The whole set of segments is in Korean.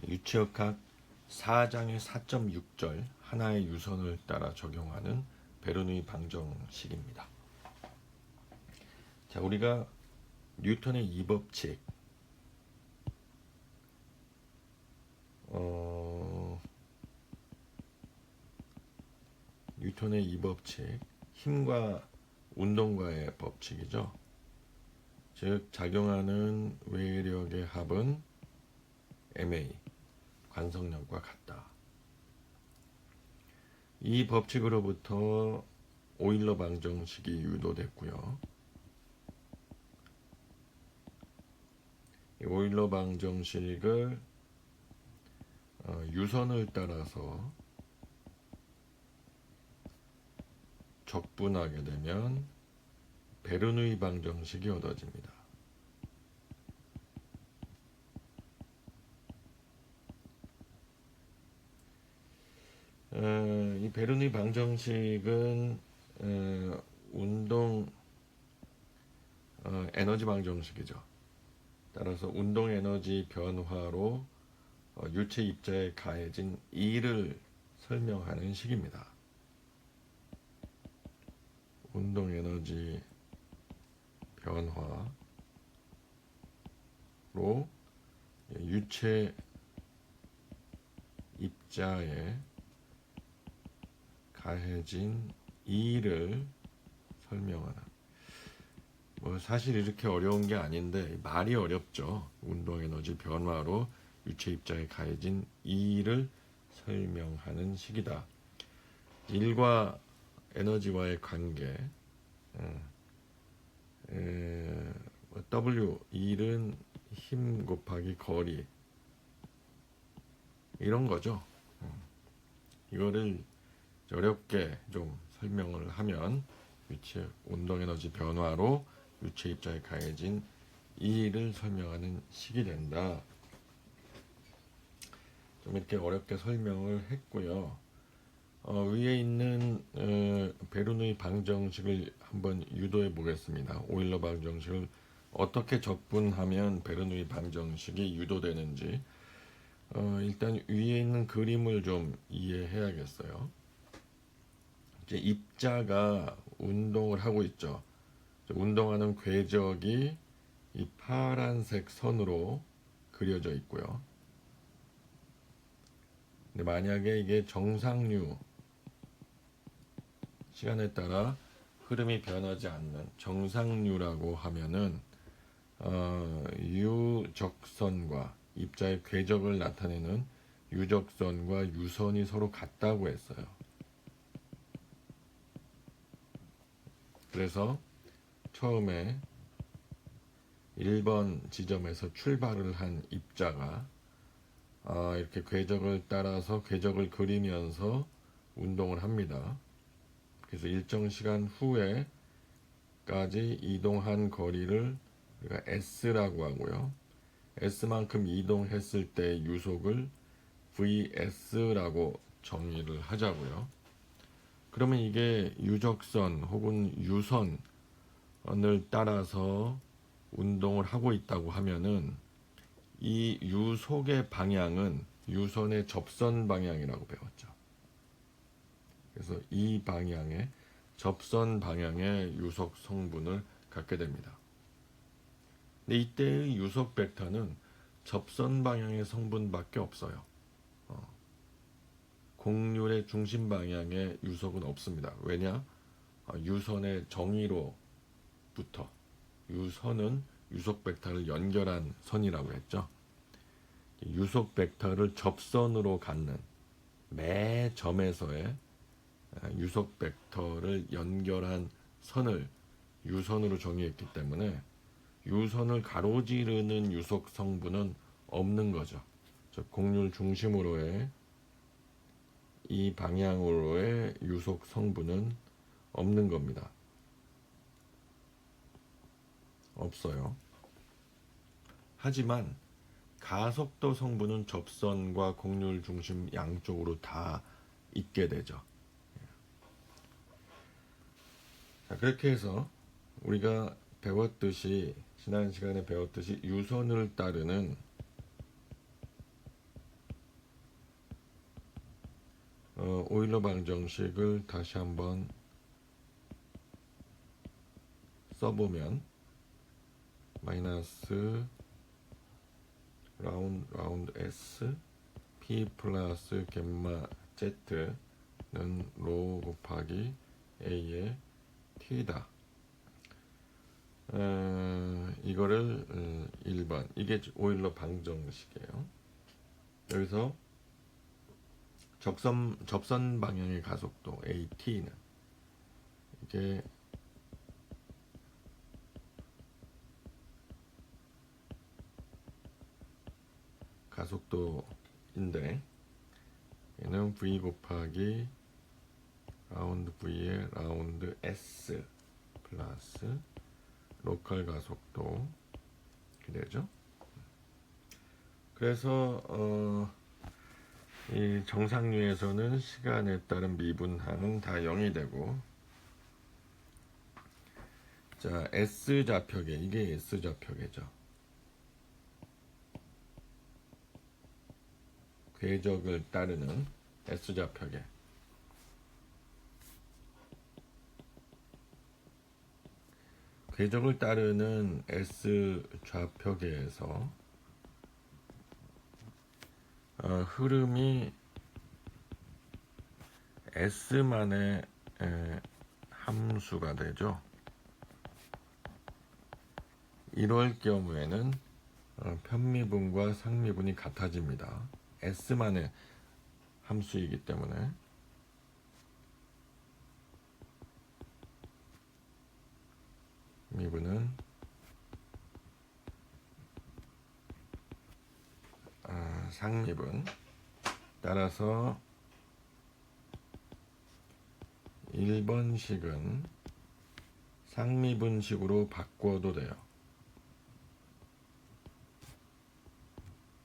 유체역학 4장의 4.6절 하나의 유선을 따라 적용하는 베르누이 방정식입니다. 자, 우리가 뉴턴의 이법칙 뉴턴의 이법칙 힘과 운동과의 법칙이죠. 즉 작용하는 외력의 합은 ma 관성력과 같다. 이 법칙으로부터 오일러 방정식이 유도됐고요. 이 오일러 방정식을 유선을 따라서 적분하게 되면 베르누이 방정식이 얻어집니다. 이 베르누이 방정식은 운동 에너지 방정식이죠. 따라서 운동 에너지 변화로 유체 입자에 가해진 E를 설명하는 식입니다. 운동 에너지 변화로 유체 입자에 가해진 E를 설명하는, 사실 이렇게 어려운 게 아닌데 말이 어렵죠. 운동 에너지 변화로 유체 입자에 가해진 E를 설명하는 식이다. 일과 에너지와의 관계, W, E는 힘 곱하기 거리, 이런 거죠. 이거를 어렵게 좀 설명을 하면 유체 운동 에너지 변화로 유체 입자에 가해진 E를 설명하는 식이 된다. 좀 이렇게 어렵게 설명을 했고요. 위에 있는 베르누이 방정식을 한번 유도해 보겠습니다. 오일러 방정식을 어떻게 적분하면 베르누이 방정식이 유도되는지 일단 위에 있는 그림을 좀 이해해야겠어요. 이제 입자가 운동을 하고 있죠. 운동하는 궤적이 이 파란색 선으로 그려져 있고요. 근데 만약에 이게 정상류, 시간에 따라 흐름이 변하지 않는 정상류라고 하면은 유적선과 입자의 궤적을 나타내는 유적선과 유선이 서로 같다고 했어요. 그래서 처음에 1번 지점에서 출발을 한 입자가 이렇게 궤적을 따라서 궤적을 그리면서 운동을 합니다. 그래서 일정 시간 후에까지 이동한 거리를 우리가 S라고 하고요. S만큼 이동했을 때 유속을 VS라고 정의를 하자고요. 그러면 이게 유적선 혹은 유선을 따라서 운동을 하고 있다고 하면은 이 유속의 방향은 유선의 접선 방향이라고 배웠죠. 그래서 이 방향의 접선 방향의 유속 성분을 갖게 됩니다. 근데 이때의 유속 벡터는 접선 방향의 성분밖에 없어요. 곡률의 중심 방향의 유속은 없습니다. 왜냐? 유선의 정의로부터 유선은 유속 벡터를 연결한 선이라고 했죠. 유속 벡터를 접선으로 갖는 매 점에서의 유속 벡터를 연결한 선을 유선으로 정의했기 때문에 유선을 가로지르는 유속 성분은 없는 거죠. 즉 곡률 중심으로의 이 방향으로의 유속 성분은 없는 겁니다. 없어요. 하지만 가속도 성분은 접선과 곡률 중심 양쪽으로 다 있게 되죠. 자, 그렇게 해서 우리가 배웠듯이 지난 시간에 배웠듯이 유선을 따르는 오일러 방정식을 다시 한번 써보면 마이너스 라운드 S P 플러스 겜마 Z는 로 곱하기 A의 T다. 이거를 1번 이게 오일러 방정식이에요. 여기서 접선 방향의 가속도 AT는 이게 가속도인데 얘는 V 곱하기 라운드 V의 라운드 S 플러스 로컬 가속도 이렇게 되죠. 그래서 이 정상류에서는 시간에 따른 미분항은 다 0이 되고, 자 S 좌표계 이게 S 좌표계죠. 궤적을 따르는 S 좌표계. 궤적을 따르는 S 좌표계에서 흐름이 S만의 함수가 되죠. 이럴 경우에는 편미분과 상미분이 같아집니다. S만의 함수이기 때문에. 미분은 상미분. 따라서 1번식은 상미분식으로 바꿔도 돼요.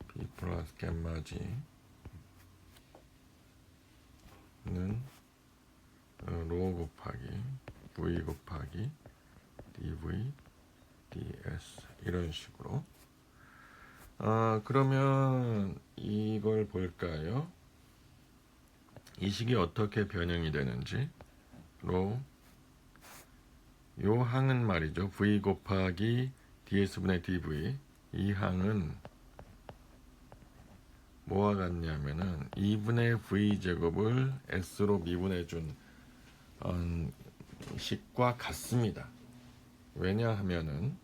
B 플러스 겜마 G는 로 곱하기 V 곱하기 dV ds 이런 식으로. 그러면 이걸 볼까요? 이 식이 어떻게 변형이 되는지. 로 요 항은 말이죠. V 곱하기 ds분의 dv. 이 항은 뭐와 같냐면은 2분의 v제곱을 s로 미분해준 식과 같습니다. 왜냐하면은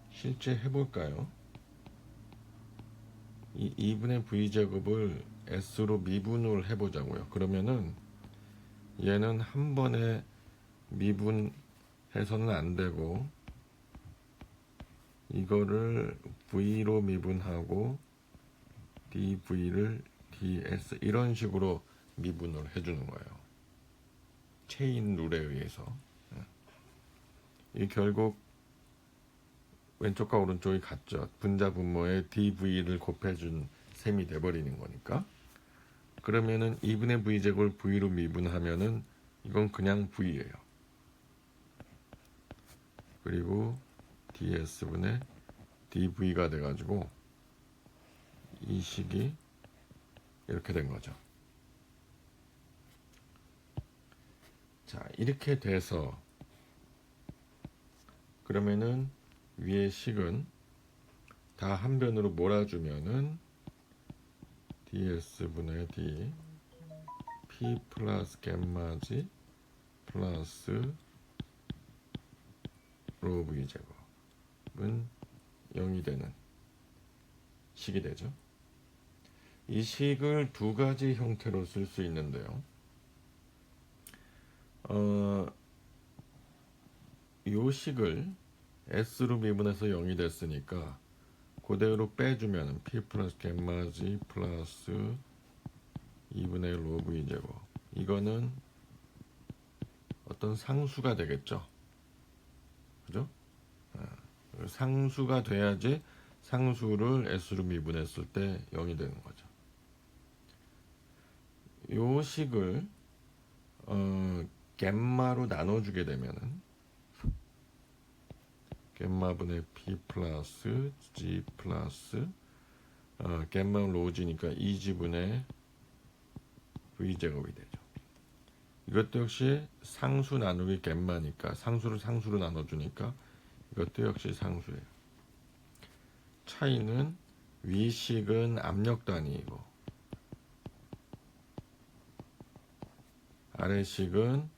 실제 해볼까요? 이 2분의 v제곱을 s로 미분을 해보자고요. 그러면은 얘는 한 번에 미분해서는 안 되고 이거를 v로 미분하고 dv를 ds 이런 식으로 미분을 해주는 거예요. 체인 룰에 의해서. 이 결국 왼쪽과 오른쪽이 같죠. 분자 분모에 dv를 곱해준 셈이 돼버리는 거니까. 그러면은 2분의 v제곱을 v로 미분하면은 이건 그냥 v예요. 그리고 ds분의 dv가 돼가지고 이 식이 이렇게 된 거죠. 자, 이렇게 돼서 그러면은 위의 식은 다 한 변으로 몰아주면은 ds분의 d p 플러스 겜마 g 플러스 로 v 제곱은 0이 되는 식이 되죠. 이 식을 두 가지 형태로 쓸 수 있는데요. 이 식을 s로 미분해서 0이 됐으니까 그대로 빼주면 p 플러스 겜마 g 플러스 2분의 1 로 v 제곱. 이거는 어떤 상수가 되겠죠. 그죠? 상수가 돼야지 상수를 s로 미분했을 때 0이 되는 거죠. 요 식을 겜마로 나눠주게 되면은 겜마분의 P 플러스 G 플러스 겜마 로지니까 2G분의 V제곱이 되죠. 이것도 역시 상수 나누기 겜마니까 상수를 상수로 나눠주니까 이것도 역시 상수예요. 차이는 위식은 압력 단위이고 아래식은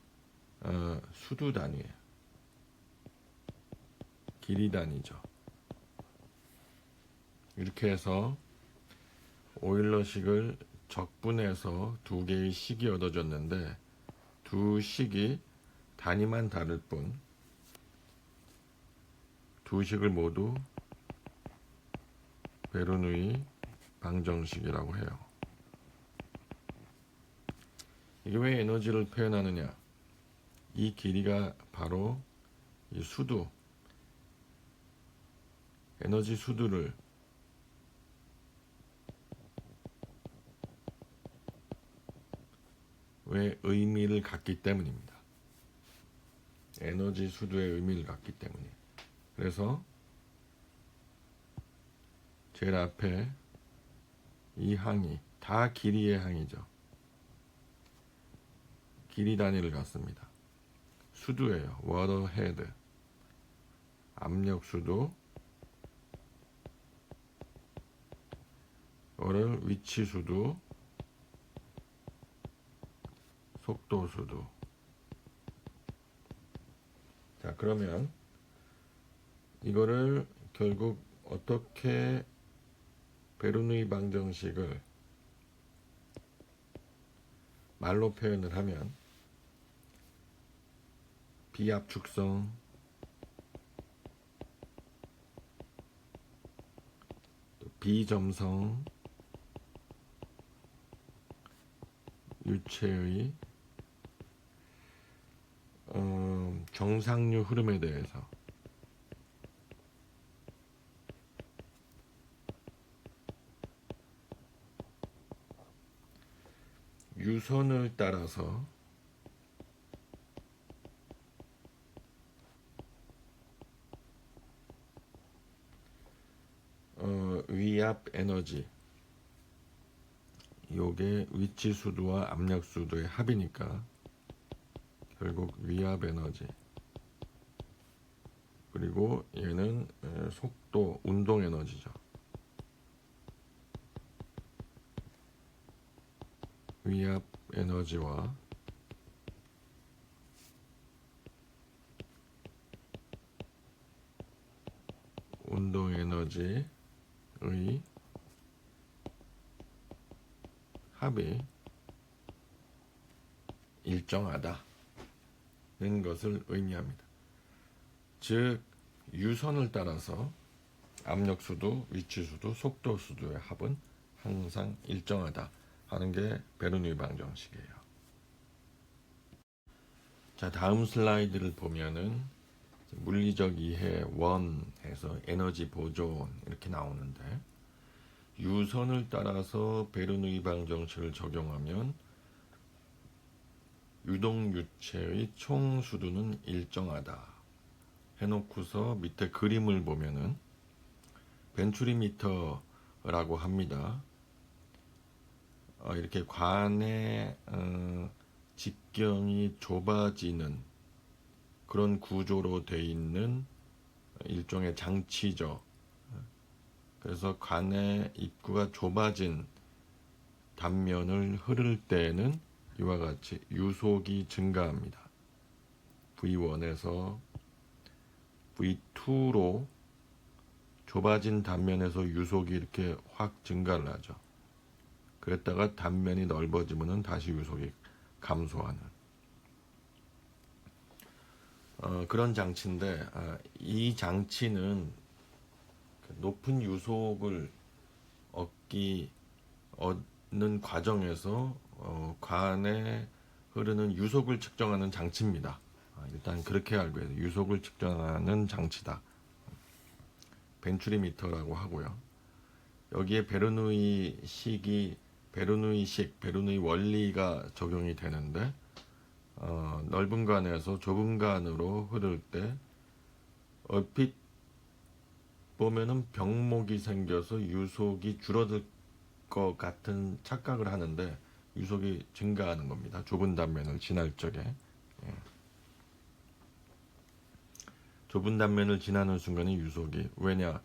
수두 단위예요. 길이 단위죠. 이렇게 해서 오일러식을 적분해서 두 개의 식이 얻어졌는데 두 식이 단위만 다를 뿐 두 식을 모두 베르누이 방정식이라고 해요. 이게 왜 에너지를 표현하느냐? 이 길이가 바로 이 수두, 에너지 수두를 왜 의미를 갖기 때문입니다. 에너지 수두의 의미를 갖기 때문이에요. 그래서 제일 앞에 이 항이 다 길이의 항이죠. 길이 단위를 갖습니다. 수두예요. 워터 헤드, 압력 수두, 이거를 위치 수두, 속도 수두. 자, 그러면 이거를 결국 어떻게 베르누이 방정식을 말로 표현을 하면 비압축성, 또 비점성, 유체의 정상류 흐름에 대해서 유선을 따라서 위압 에너지, 요게 위치 수두와 압력 수두의 합이니까 결국 위압 에너지, 그리고 얘는 속도, 운동 에너지죠. 위압 에너지와 운동 에너지의 합이 일정하다는 것을 의미합니다. 즉 유선을 따라서 압력수도, 위치수도, 속도수도의 합은 항상 일정하다 하는 게 베르누이 방정식이에요. 자, 다음 슬라이드를 보면은 물리적 이해 원에서 에너지 보존 이렇게 나오는데 유선을 따라서 베르누이 방정식을 적용하면 유동유체의 총 수두는 일정하다 해놓고서 밑에 그림을 보면은 벤추리미터라고 합니다. 이렇게 관의 직경이 좁아지는 그런 구조로 되어 있는 일종의 장치죠. 그래서 관의 입구가 좁아진 단면을 흐를 때에는 이와 같이 유속이 증가합니다. V1에서 V2로 좁아진 단면에서 유속이 이렇게 확 증가를 하죠. 그랬다가 단면이 넓어지면 다시 유속이 감소하는 그런 장치인데 이 장치는 높은 유속을 얻는 과정에서 관에 흐르는 유속을 측정하는 장치입니다. 일단 그렇게 알고 해요. 유속을 측정하는 장치다. 벤추리미터라고 하고요. 여기에 베르누이식, 베르누이 원리가 적용이 되는데 넓은 관에서 좁은 관으로 흐를 때 얼핏 보면은 병목이 생겨서 유속이 줄어들 것 같은 착각을 하는데 유속이 증가하는 겁니다. 좁은 단면을 지날 적에. 좁은 단면을 지나는 순간에 유속이, 왜냐,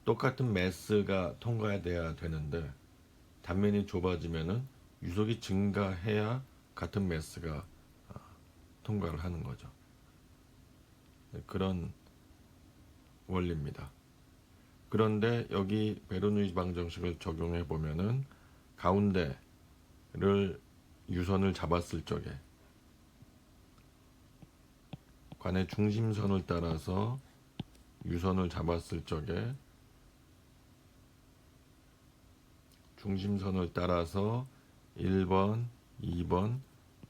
똑같은 매스가 통과돼야 되는데 단면이 좁아지면은 유속이 증가해야 같은 매스가 통과를 하는 거죠. 그런 원리입니다. 그런데 여기 베르누이 방정식을 적용해 보면은 가운데를 유선을 잡았을 적에 관의 중심선을 따라서 유선을 잡았을 적에 중심선을 따라서 1번, 2번,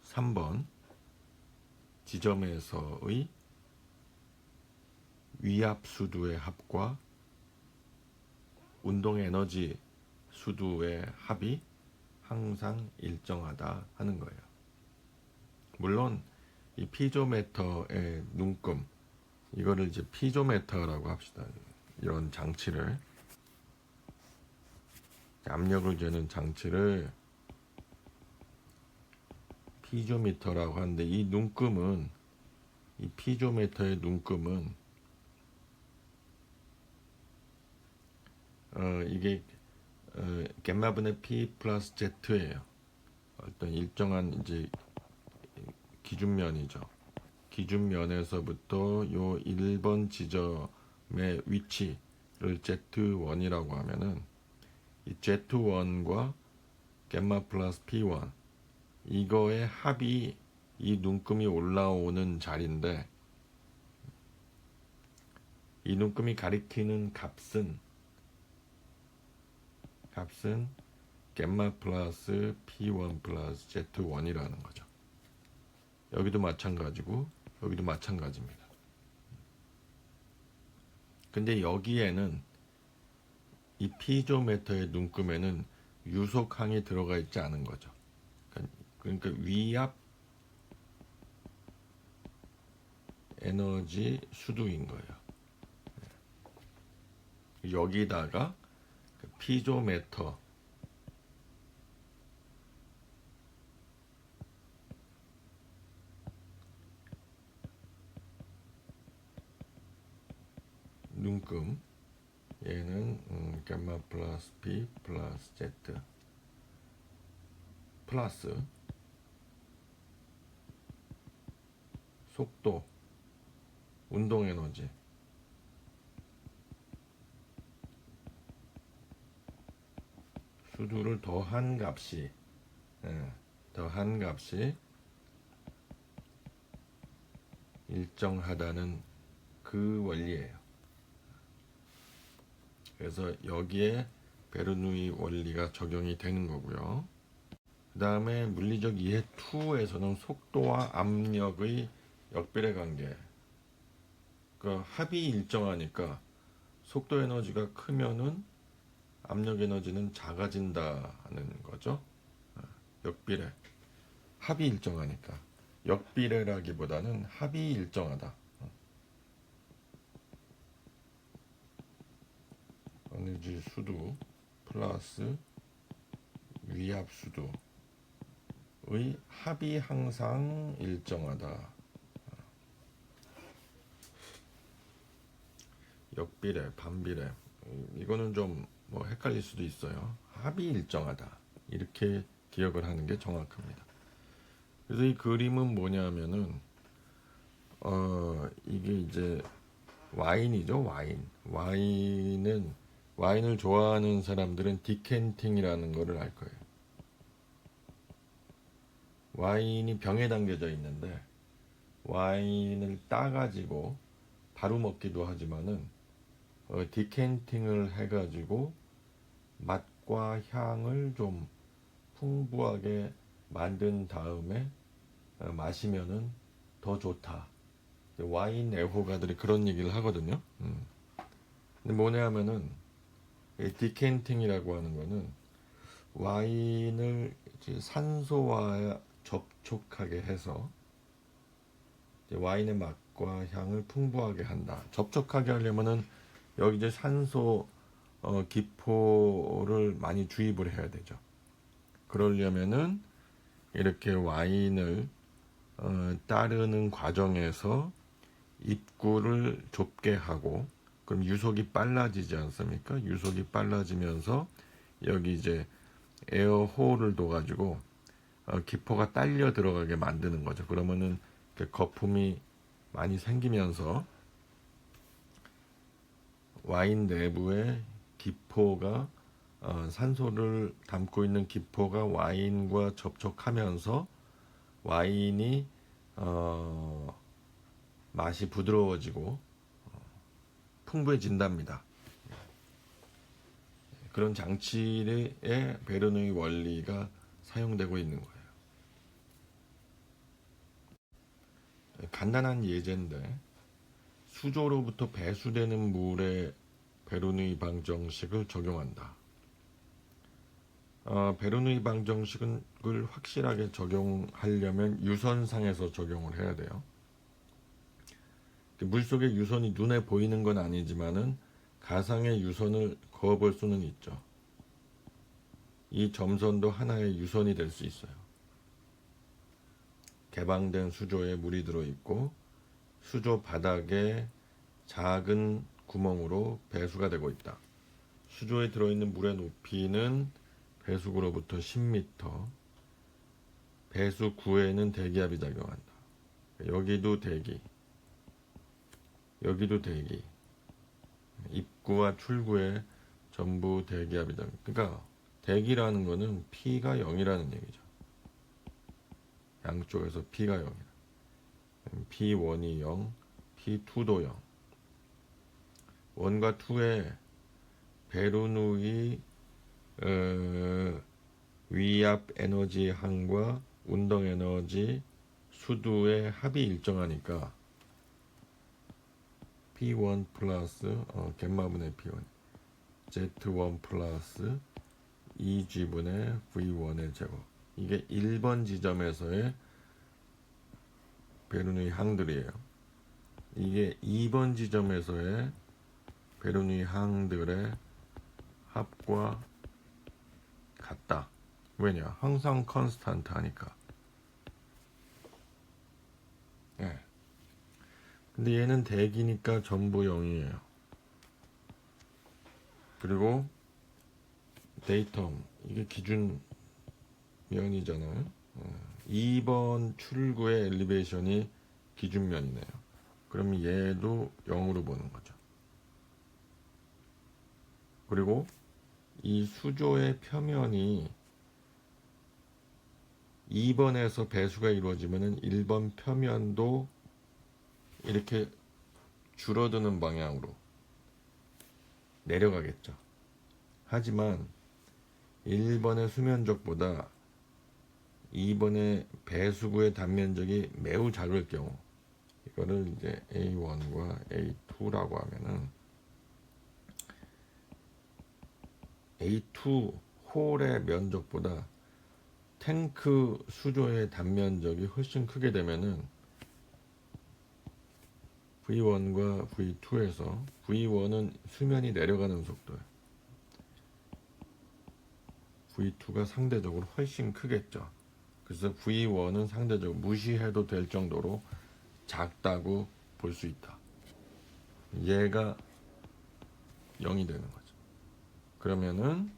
3번 지점에서의 위압 수두의 합과 운동 에너지 수두의 합이 항상 일정하다 하는 거예요. 물론 이 피조메터의 눈금, 이거를 이제 피조메터라고 합시다. 이런 장치를, 압력을 재는 장치를 피조미터라고 하는데, 이 눈금은, 이 피조메터의 눈금은 이게 겜마분의 P 플러스 Z예요. 어떤 일정한 이제 기준면이죠. 기준면에서부터 요 1번 지점의 위치를 Z1이라고 하면은 이 Z1과 겜마 플러스 P1 이거의 합이 이 눈금이 올라오는 자리인데, 이 눈금이 가리키는 값은 겜마 플러스 P1 플러스 Z1이라는 거죠. 여기도 마찬가지고 여기도 마찬가지입니다. 근데 여기에는 이 피조메터의 눈금에는 유속항이 들어가 있지 않은 거죠. 그러니까 위압 에너지 수두인 거예요. 여기다가 피조메터 눈금, 얘는 gamma 플러스 P 플러스 Z 플러스 속도, 운동 에너지, 수두를 더한 값이 일정하다는 그 원리예요. 그래서 여기에 베르누이 원리가 적용이 되는 거고요. 그 다음에 물리적 이해 2에서는 속도와 압력의 역비례 관계, 그 합이 일정하니까 속도 에너지가 크면은 압력 에너지는 작아진다는 거죠. 역비례, 합이 일정하니까. 역비례라기보다는 합이 일정하다. 에너지 수두 플러스 위압 수두의 합이 항상 일정하다. 역비례, 반비례, 이거는 좀 뭐 헷갈릴 수도 있어요. 합이 일정하다, 이렇게 기억을 하는 게 정확합니다. 그래서 이 그림은 뭐냐면은 이게 이제 와인이죠. 와인을 좋아하는 사람들은 디켄팅이라는 거를 알 거예요. 와인이 병에 담겨져 있는데 와인을 따가지고 바로 먹기도 하지만은 디켄팅을 해가지고 맛과 향을 좀 풍부하게 만든 다음에 마시면은 더 좋다. 와인 애호가들이 그런 얘기를 하거든요. 근데 뭐냐면은 디켄팅이라고 하는 거는 와인을 산소와 접촉하게 해서 와인의 맛과 향을 풍부하게 한다. 접촉하게 하려면은 여기 이제 산소 기포를 많이 주입을 해야 되죠. 그러려면은 이렇게 와인을 따르는 과정에서 입구를 좁게 하고, 그럼 유속이 빨라지지 않습니까? 유속이 빨라지면서 여기 이제 에어홀을 둬가지고 기포가 딸려 들어가게 만드는 거죠. 그러면은 거품이 많이 생기면서 와인 내부에 기포가 산소를 담고 있는 기포가 와인과 접촉하면서 와인이 맛이 부드러워지고 풍부해진답니다. 그런 장치에 베르누이 원리가 사용되고 있는 거예요. 간단한 예제인데, 수조로부터 배수되는 물에 베르누이 방정식을 적용한다. 베르누이 방정식을 확실하게 적용하려면 유선상에서 적용을 해야 돼요. 물속의 유선이 눈에 보이는 건 아니지만은 가상의 유선을 그어볼 수는 있죠. 이 점선도 하나의 유선이 될 수 있어요. 개방된 수조에 물이 들어있고 수조 바닥에 작은 구멍으로 배수가 되고 있다. 수조에 들어있는 물의 높이는 배수구로부터 10m, 배수구에는 대기압이 작용한다. 여기도 대기, 여기도 대기, 입구와 출구에 전부 대기압이 작용. 그러니까 대기라는 거는 P가 0이라는 얘기죠. 양쪽에서 P가 0이다. P1이 0, P2도 0. 1과 2의 베르누이 위압 에너지 항과 운동 에너지 수두의 합이 일정하니까 P1 플러스 겜마분의 P1 Z1 플러스 2G분의 V1의 제곱. 이게 1번 지점에서의 베르누이 항들이에요. 이게 2번 지점에서의 베르누이 항들의 합과 같다. 왜냐? 항상 컨스탄트 하니까. 예. 근데 얘는 대기니까 전부 0이에요. 그리고 데이텀, 이게 기준 면이잖아요. 2번 출구의 엘리베이션이 기준면이네요. 그럼 얘도 0으로 보는 거죠. 그리고 이 수조의 표면이 2번에서 배수가 이루어지면은 1번 표면도 이렇게 줄어드는 방향으로 내려가겠죠. 하지만 1번의 수면적보다 2번의 배수구의 단면적이 매우 작을 경우, 이거를 이제 A1과 A2라고 하면은 A2 홀의 면적보다 탱크 수조의 단면적이 훨씬 크게 되면은 V1과 V2에서 V1은 수면이 내려가는 속도예요. V2가 상대적으로 훨씬 크겠죠. 그래서 V1은 상대적으로 무시해도 될 정도로 작다고 볼 수 있다. 얘가 0이 되는 거죠. 그러면은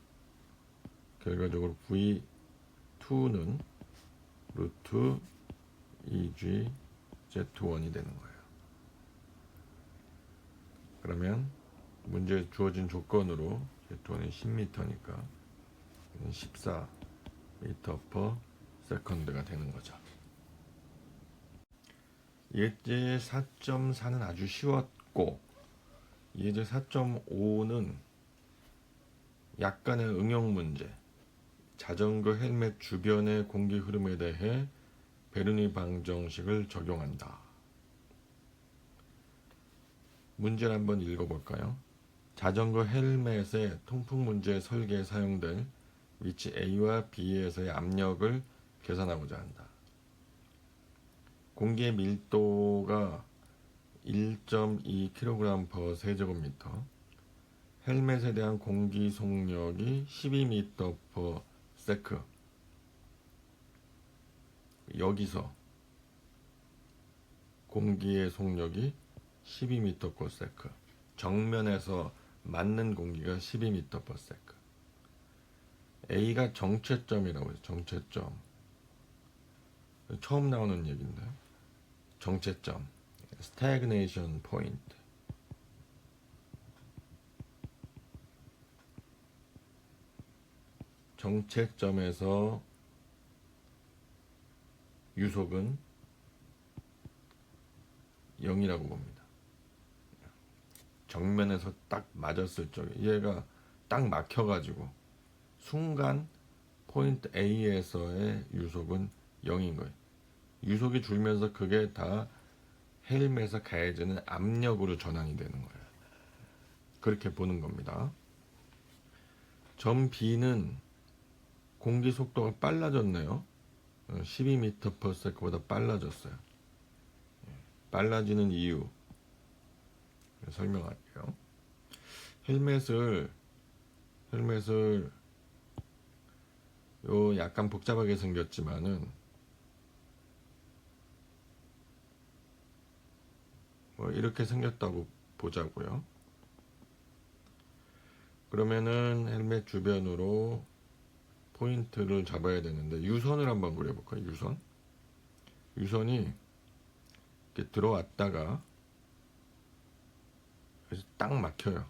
결과적으로 V2는 루트 2G Z1이 되는 거예요. 그러면 문제에 주어진 조건으로 Z1이 10m니까 14m/s 가 되는 거죠. 예제 4.4는 아주 쉬웠고, 예제 4.5는 약간의 응용 문제, 자전거 헬멧 주변의 공기 흐름에 대해 베르누이 방정식을 적용한다. 문제를 한번 읽어볼까요? 자전거 헬멧의 통풍 문제 설계에 사용될 위치 A와 B에서의 압력을 계산하고자 한다. 공기의 밀도가 1.2kg/세제곱미터, 헬멧에 대한 공기 속력이 12m/s. 여기서 공기의 속력이 12m/s. 정면에서 맞는 공기가 12m/s. A가 정체점이라고 해요. 정체점. 처음 나오는 얘기인데. 정체점. stagnation point. 정체점에서 유속은 0이라고 봅니다. 정면에서 딱 맞았을 적에 얘가 딱 막혀가지고 순간 포인트 A에서의 유속은 0인 거예요. 유속이 줄면서 그게 다 헬멧에 가해지는 압력으로 전환이 되는 거예요. 그렇게 보는 겁니다. 점 B는 공기 속도가 빨라졌네요. 12m/s보다 빨라졌어요. 빨라지는 이유 설명할게요. 헬멧을 요 약간 복잡하게 생겼지만은 뭐 이렇게 생겼다고 보자고요. 그러면은 헬멧 주변으로 포인트를 잡아야 되는데 유선을 한번 그려볼까요? 유선이 이렇게 들어왔다가 그래서 딱 막혀요.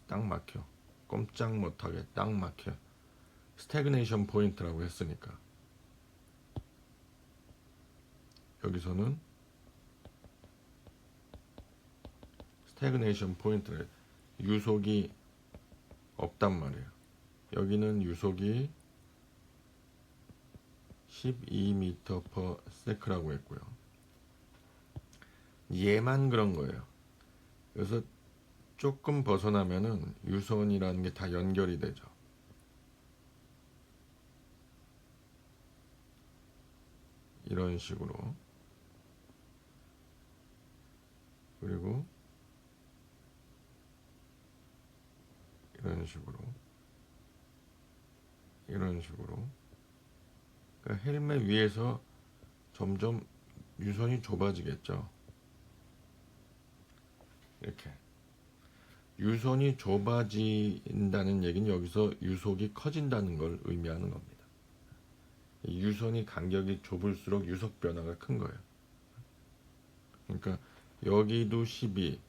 딱 막혀. 꼼짝 못하게 딱 막혀. 스태그네이션 포인트라고 했으니까 여기서는 스태그네이션 포인트래. 유속이 없단 말이에요. 여기는 유속이 12m/s라고 했고요. 얘만 그런 거예요. 그래서 조금 벗어나면은 유선이라는 게 다 연결이 되죠. 이런 식으로. 그리고 이런 식으로. 그러니까 헬멧 위에서 점점 유선이 좁아지겠죠. 이렇게. 유선이 좁아진다는 얘기는 여기서 유속이 커진다는 걸 의미하는 겁니다. 유선이 간격이 좁을수록 유속 변화가 큰 거예요. 그러니까 여기도 12,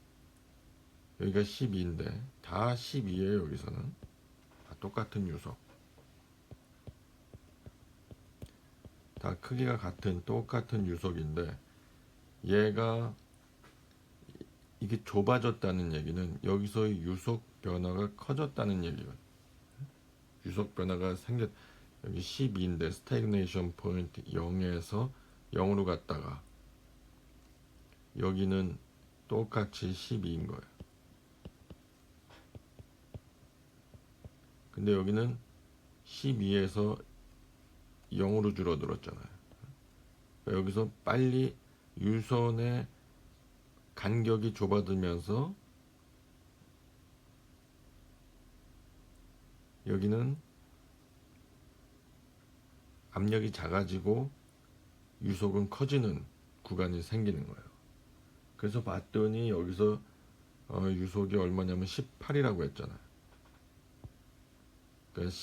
여기가 12인데 다 12예요. 여기서는 다 똑같은 유속, 다 크기가 같은 똑같은 유속인데 얘가 이게 좁아졌다는 얘기는 여기서의 유속 변화가 커졌다는 얘기거든요. 유속 변화가 여기 12인데 스태그네이션 포인트 0에서 0으로 갔다가 여기는 똑같이 12인 거예요. 근데 여기는 12에서 0으로 줄어들었잖아요. 그러니까 여기서 빨리 유선의 간격이 좁아들면서 여기는 압력이 작아지고 유속은 커지는 구간이 생기는 거예요. 그래서 봤더니 여기서 유속이 얼마냐면 18이라고 했잖아요. 그러니까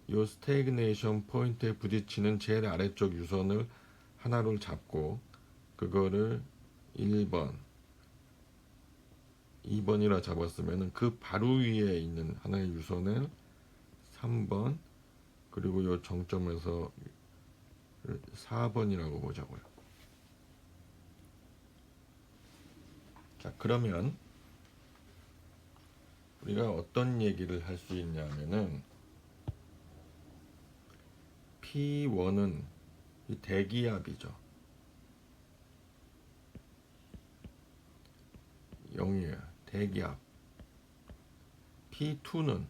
요 스태그네이션 포인트에 부딪히는 제일 아래쪽 유선을 하나로 잡고 그거를 1번, 2번이라 잡았으면 그 바로 위에 있는 하나의 유선을 3번, 그리고 요 정점에서 4번이라고 보자고요. 자, 그러면 우리가 어떤 얘기를 할 수 있냐면은 P1은 이 대기압이죠. 0이에요. 대기압. P2도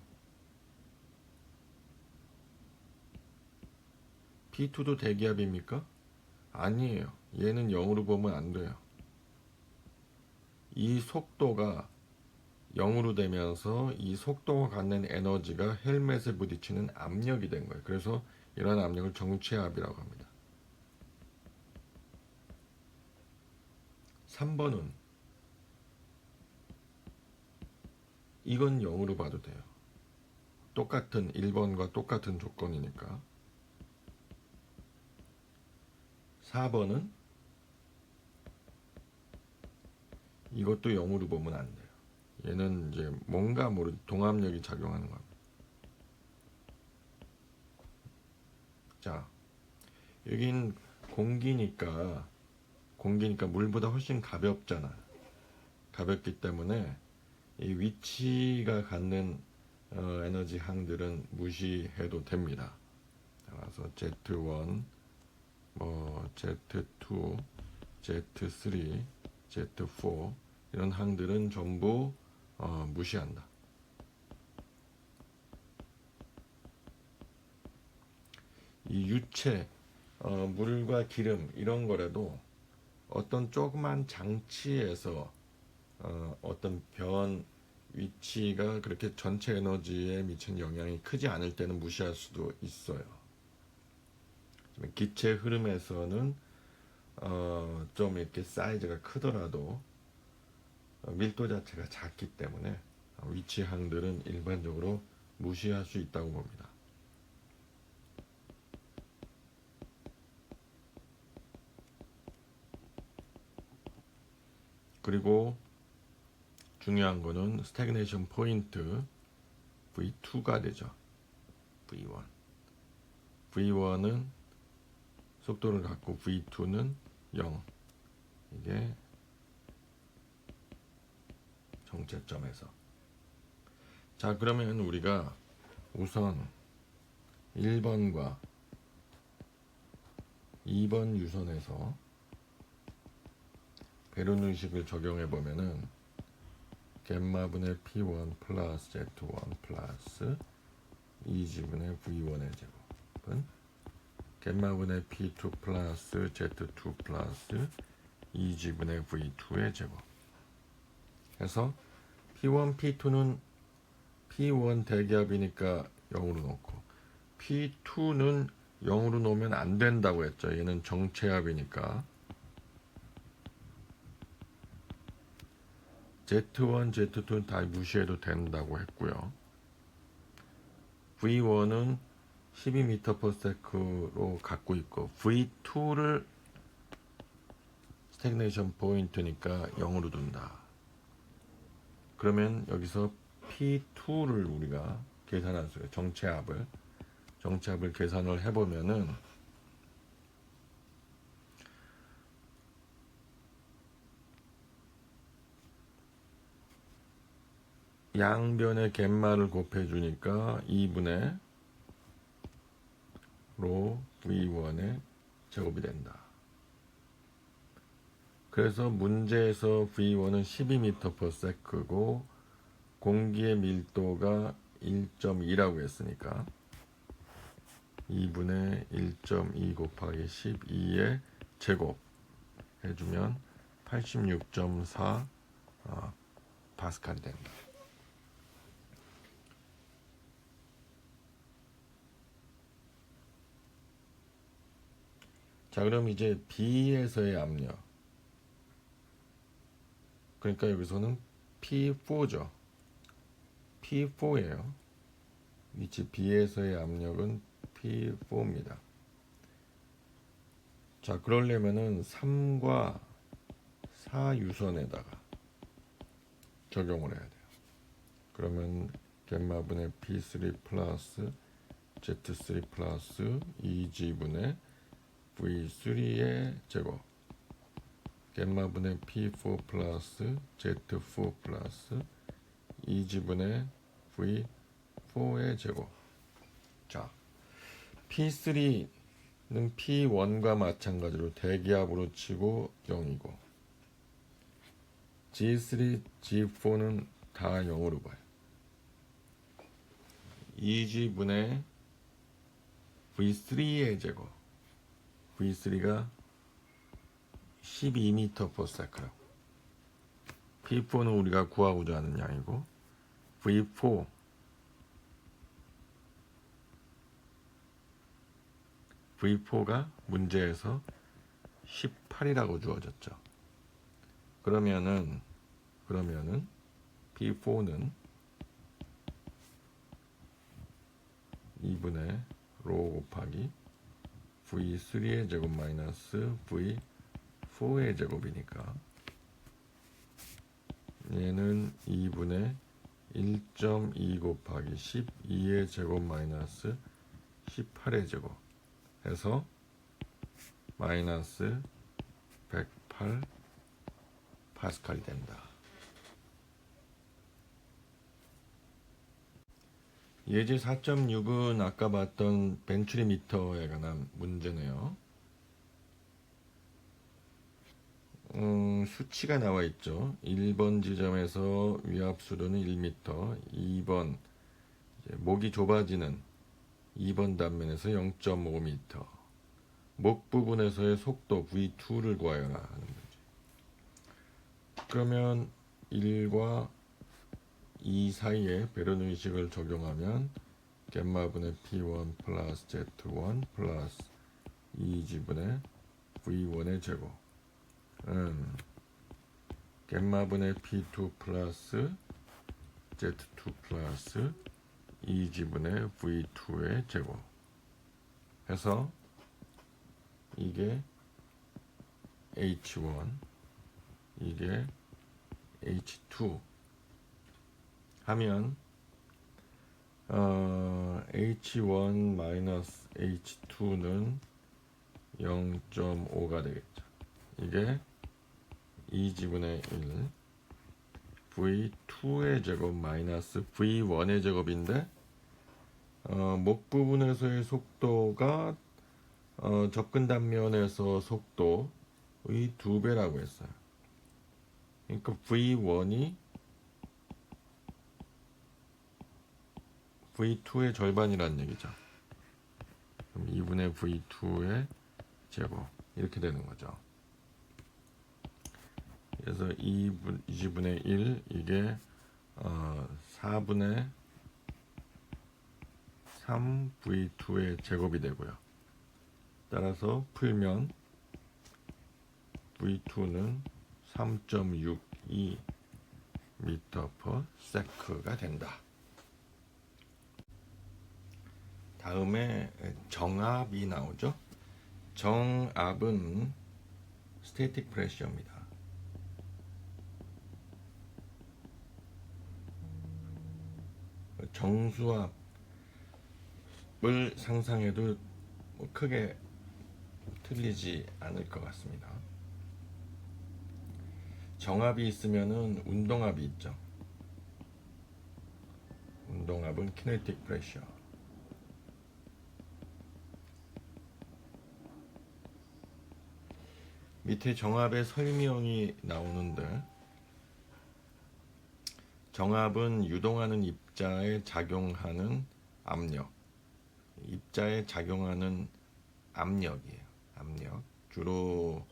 대기압입니까? 아니에요. 얘는 0으로 보면 안 돼요. 이 속도가 0으로 되면서 이 속도가 갖는 에너지가 헬멧에 부딪히는 압력이 된 거예요. 그래서 이런 압력을 정체압이라고 합니다. 3번은 이건 0으로 봐도 돼요. 똑같은 1번과 똑같은 조건이니까. 4번은 이것도 0으로 보면 안 돼요. 얘는 이제 뭔가 모르 동압력이 작용하는 겁니다. 자, 여긴 공기니까 물보다 훨씬 가볍잖아. 가볍기 때문에 이 위치가 갖는 에너지 항들은 무시해도 됩니다. 따라서 Z1, Z2, Z3, Z4 이런 항들은 전부 무시한다. 이 유체, 물과 기름 이런 거라도 어떤 조그만 장치에서 어떤 변 위치가 그렇게 전체 에너지에 미치는 영향이 크지 않을 때는 무시할 수도 있어요. 기체 흐름에서는 좀 이렇게 사이즈가 크더라도 밀도 자체가 작기 때문에 위치항들은 일반적으로 무시할 수 있다고 봅니다. 그리고 중요한 거는 스태그네이션 포인트 V2가 되죠. V1. V1은 속도를 갖고 V2는 0. 이게 정체점에서. 자, 그러면 우리가 우선 1번과 2번 유선에서 베르누식을 적용해 보면은 겜마분의 P1 플러스 Z1 플러스 2G분의 V1의 제곱은 겜마분의 P2 플러스 Z2 플러스 2G분의 V2의 제곱 해서 P1, P2는 P1 대기압이니까 0으로 놓고 P2는 0으로 놓으면 안 된다고 했죠. 얘는 정체압이니까 Z1, Z2는 다 무시해도 된다고 했고요. V1은 12m/s로 갖고 있고 V2를 스태그네이션 포인트니까 0으로 둔다. 그러면 여기서 P2를 우리가 계산할 수 있어요. 정체압을 계산을 해보면은 양변의 갯말을 곱해주니까 2분의 로 V1의 제곱이 된다. 그래서 문제에서 V1은 12m/s고 공기의 밀도가 1.2라고 했으니까 2분의 1.2 곱하기 12의 제곱 해주면 86.4 파스칼이 된다. 자, 그럼 이제 B에서의 압력. 그러니까 여기서는 P4죠. P4예요. 위치 B에서의 압력은 P4입니다. 자, 그러려면은 3과 4 유선에다가 적용을 해야 돼요. 그러면 겜마분의 P3 플러스 Z3 플러스 2G분의 V3의 제곱 겜마분의 P4 플러스 Z4 플러스 2G분의 V4의 제곱. 자, P3는 P1과 마찬가지로 대기압으로 치고 0이고 G3, G4는 다 0으로 봐요. 2G분의 V3의 제곱 V3가 12m/s라고 P4는 우리가 구하고자 하는 양이고 V4가 문제에서 18이라고 주어졌죠. 그러면은 P4는 2분의 로 곱하기 V3의 제곱 마이너스 V4의 제곱이니까 얘는 2분의 1.2 곱하기 12의 제곱 마이너스 18의 제곱 해서 마이너스 108 파스칼이 된다. 예제 4.6은 아까 봤던 벤츄리미터에 관한 문제네요. 수치가 나와 있죠. 1번 지점에서 위압수로는 1m, 2번 목이 좁아지는 2번 단면에서 0.5m, 목 부분에서의 속도 V2를 구하여라 하는 문제. 그러면 1과 2 사이에 베르누이식을 적용하면 겜마분의 P1 플러스 Z1 플러스 2G분의 V1의 제곱 겜마분의 P2 플러스 Z2 플러스 2G분의 V2의 제곱 해서 이게 H1 이게 H2 하면 H1 마이너스 H2는 0.5가 되겠죠. 이게 2G분의 1 V2의 제곱 마이너스 V1의 제곱인데 목 부분에서의 속도가 접근 단면에서 속도의 2배라고 했어요. 그러니까 V1이 V2의 절반이라는 얘기죠. 그럼 2분의 V2의 제곱 이렇게 되는 거죠. 그래서 2분의 1 이게 4분의 3 V2의 제곱이 되고요. 따라서 풀면 V2는 3.62 m/s가 된다. 다음에 정압이 나오죠. 정압은 스태틱 프레셔입니다. 정수압을 상상해도 크게 틀리지 않을 것 같습니다. 정압이 있으면은 운동압이 있죠. 운동압은 키네틱 프레셔. 밑에 정압의 설명이 나오는데 정압은 유동하는 입자에 작용하는 압력, 입자에 작용하는 압력이에요. 압력. 주로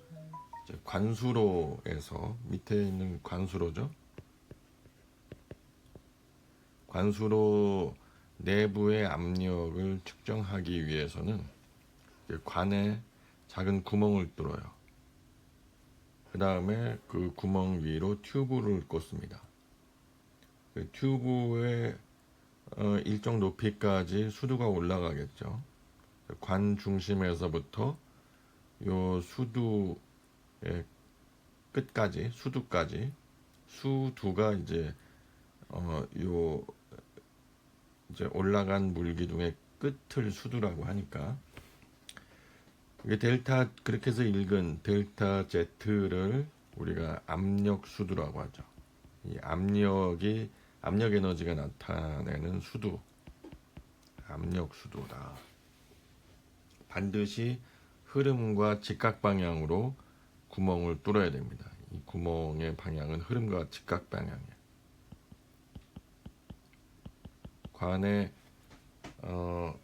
관수로에서 밑에 있는 관수로죠. 관수로 내부의 압력을 측정하기 위해서는 관에 작은 구멍을 뚫어요. 그 다음에 그 구멍 위로 튜브를 꽂습니다. 그 튜브의 일정 높이까지 수두가 올라가겠죠. 관 중심에서부터 요 수두의 끝까지, 수두까지, 수두가 이제 이제 올라간 물기둥의 끝을 수두라고 하니까 이게 그렇게 해서 읽은 델타 Z를 우리가 압력 수두라고 하죠. 이 압력 에너지가 나타내는 수두, 압력 수두다. 반드시 흐름과 직각 방향으로 구멍을 뚫어야 됩니다. 이 구멍의 방향은 흐름과 직각 방향이에요.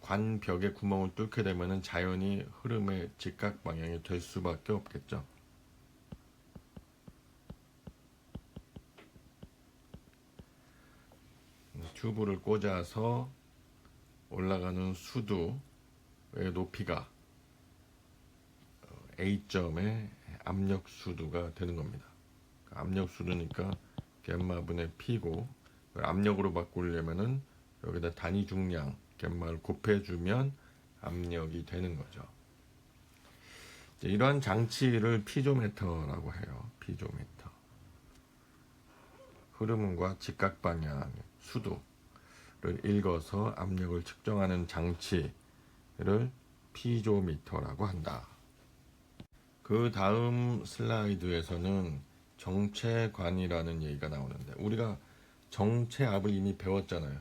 관 벽에 구멍을 뚫게 되면은 자연히 흐름의 직각 방향이 될 수밖에 없겠죠. 튜브를 꽂아서 올라가는 수두의 높이가 A점의 압력 수두가 되는 겁니다. 압력 수두니까 겜마분의 P고, 압력으로 바꾸려면은 여기다 단위 중량 겜마를 곱해주면 압력이 되는 거죠. 이러한 장치를 피조메터라고 해요. 피조메터. 흐름과 직각 방향 수두를 읽어서 압력을 측정하는 장치를 피조미터라고 한다. 그 다음 슬라이드에서는 정체관이라는 얘기가 나오는데, 우리가 정체압을 이미 배웠잖아요.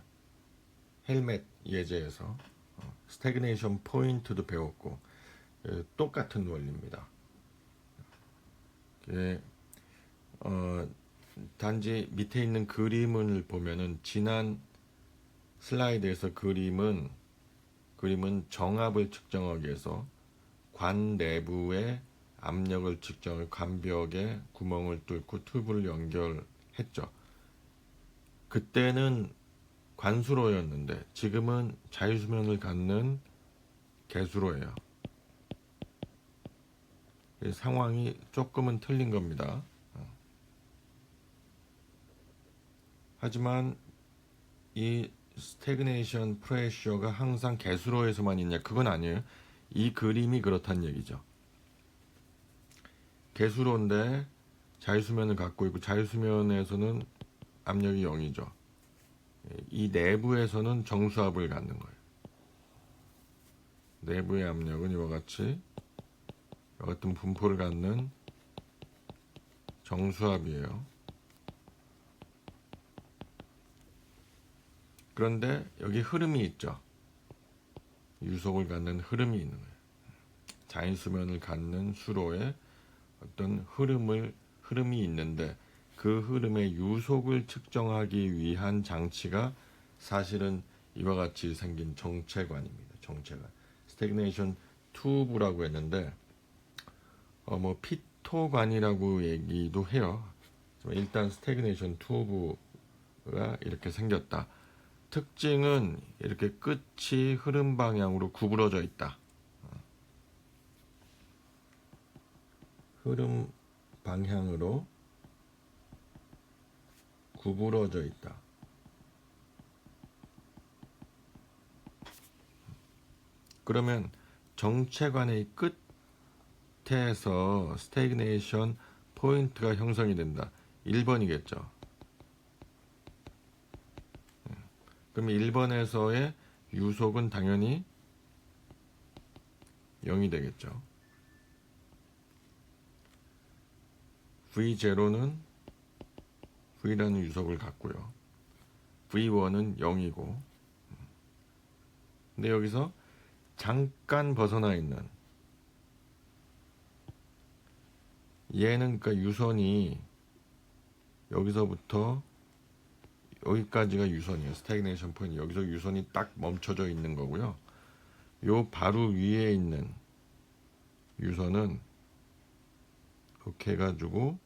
헬멧 예제에서 스태그네이션 포인트도 배웠고, 똑같은 원리입니다. 단지 밑에 있는 그림을 보면은, 지난 슬라이드에서 그림은 정압을 측정하기 위해서 관 내부의 압력을 측정해 관벽에 구멍을 뚫고 튜브를 연결했죠. 그때는 관수로였는데 지금은 자유수면을 갖는 개수로예요. 상황이 조금은 틀린 겁니다. 하지만 이 스태그네이션 프레셔가 항상 개수로에서만 있냐? 그건 아니에요. 이 그림이 그렇단 얘기죠. 개수로인데 자유수면을 갖고 있고, 자유수면에서는 압력이 0이죠. 이 내부에서는 정수압을 갖는 거예요. 내부의 압력은 이와 같이 같은 분포를 갖는 정수압이에요. 그런데 여기 흐름이 있죠. 유속을 갖는 흐름이 있는 거예요. 자연수면을 갖는 수로에 어떤 흐름이 있는데, 그 흐름의 유속을 측정하기 위한 장치가 사실은 이와 같이 생긴 정체관입니다. 정체관. 스태그네이션 튜브라고 했는데, 피토관이라고 얘기도 해요. 일단 스태그네이션 튜브가 이렇게 생겼다. 특징은 이렇게 끝이 흐름 방향으로 구부러져 있다. 흐름 방향으로 구부러져 있다. 그러면 정체관의 끝에서 스태그네이션 포인트가 형성이 된다. 1번이겠죠. 그럼 1번에서의 유속은 당연히 0이 되겠죠. V0는 V라는 유속을 갖고요. V1은 0이고. 근데 여기서 잠깐 벗어나 있는 얘는, 그러니까 유선이 여기서부터 여기까지가 유선이에요. 스태그네이션 포인트. 여기서 유선이 딱 멈춰져 있는 거고요. 요 바로 위에 있는 유선은 이렇게 해가지고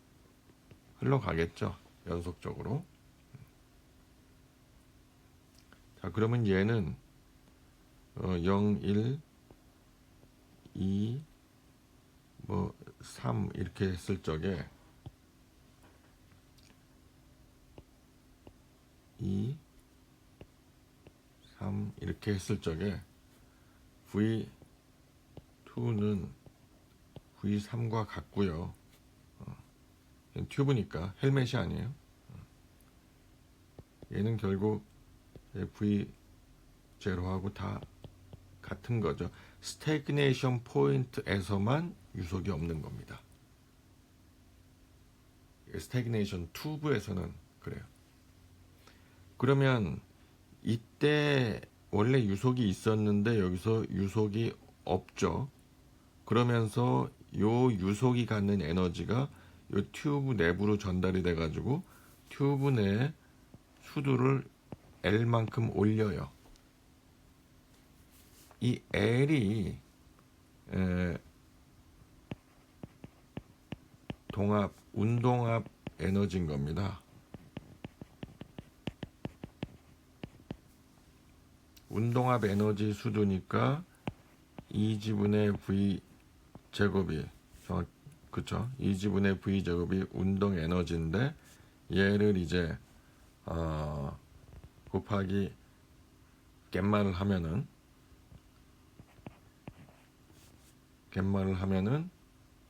흘러가겠죠. 연속적으로. 자, 그러면 얘는 0, 1, 2, 3 이렇게 했을 적에 2, 3 이렇게 했을 적에 V2는 V3과 같고요. 튜브니까 헬멧이 아니에요. 얘는 결국 V0하고 다 같은 거죠. 스태그네이션 포인트에서만 유속이 없는 겁니다. 스태그네이션 튜브에서는 그래요. 그러면 이때 원래 유속이 있었는데 여기서 유속이 없죠. 그러면서 요 유속이 갖는 에너지가 요 튜브 내부로 전달이 돼가지고 튜브 내 수두를 L만큼 올려요. 이 L이 운동압 에너지인 겁니다. 운동압 에너지 수두니까 2지분의 V 제곱이 그쵸? 2지분의 V 제곱이 운동 에너지인데 얘를 이제 곱하기 갯말을 하면은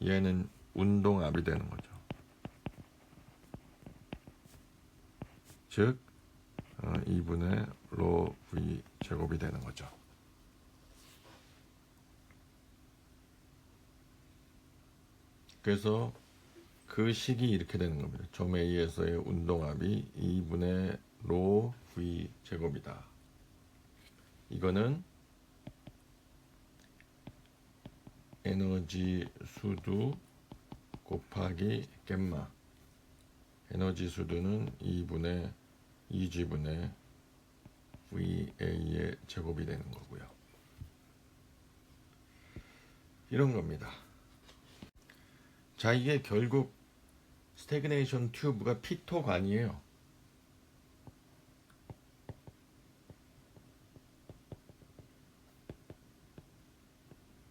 얘는 운동압이 되는 거죠. 즉 2분의 로 V 제곱이 되는 거죠. 그래서 그 식이 이렇게 되는 겁니다. 점 A에서의 운동압이 2분의 로 V 제곱이다. 이거는 에너지 수두 곱하기 겜마. 에너지 수두는 2지분의 VA의 제곱이 되는 거고요. 이런 겁니다. 자, 이게 결국 스태그네이션 튜브가 피토관이에요.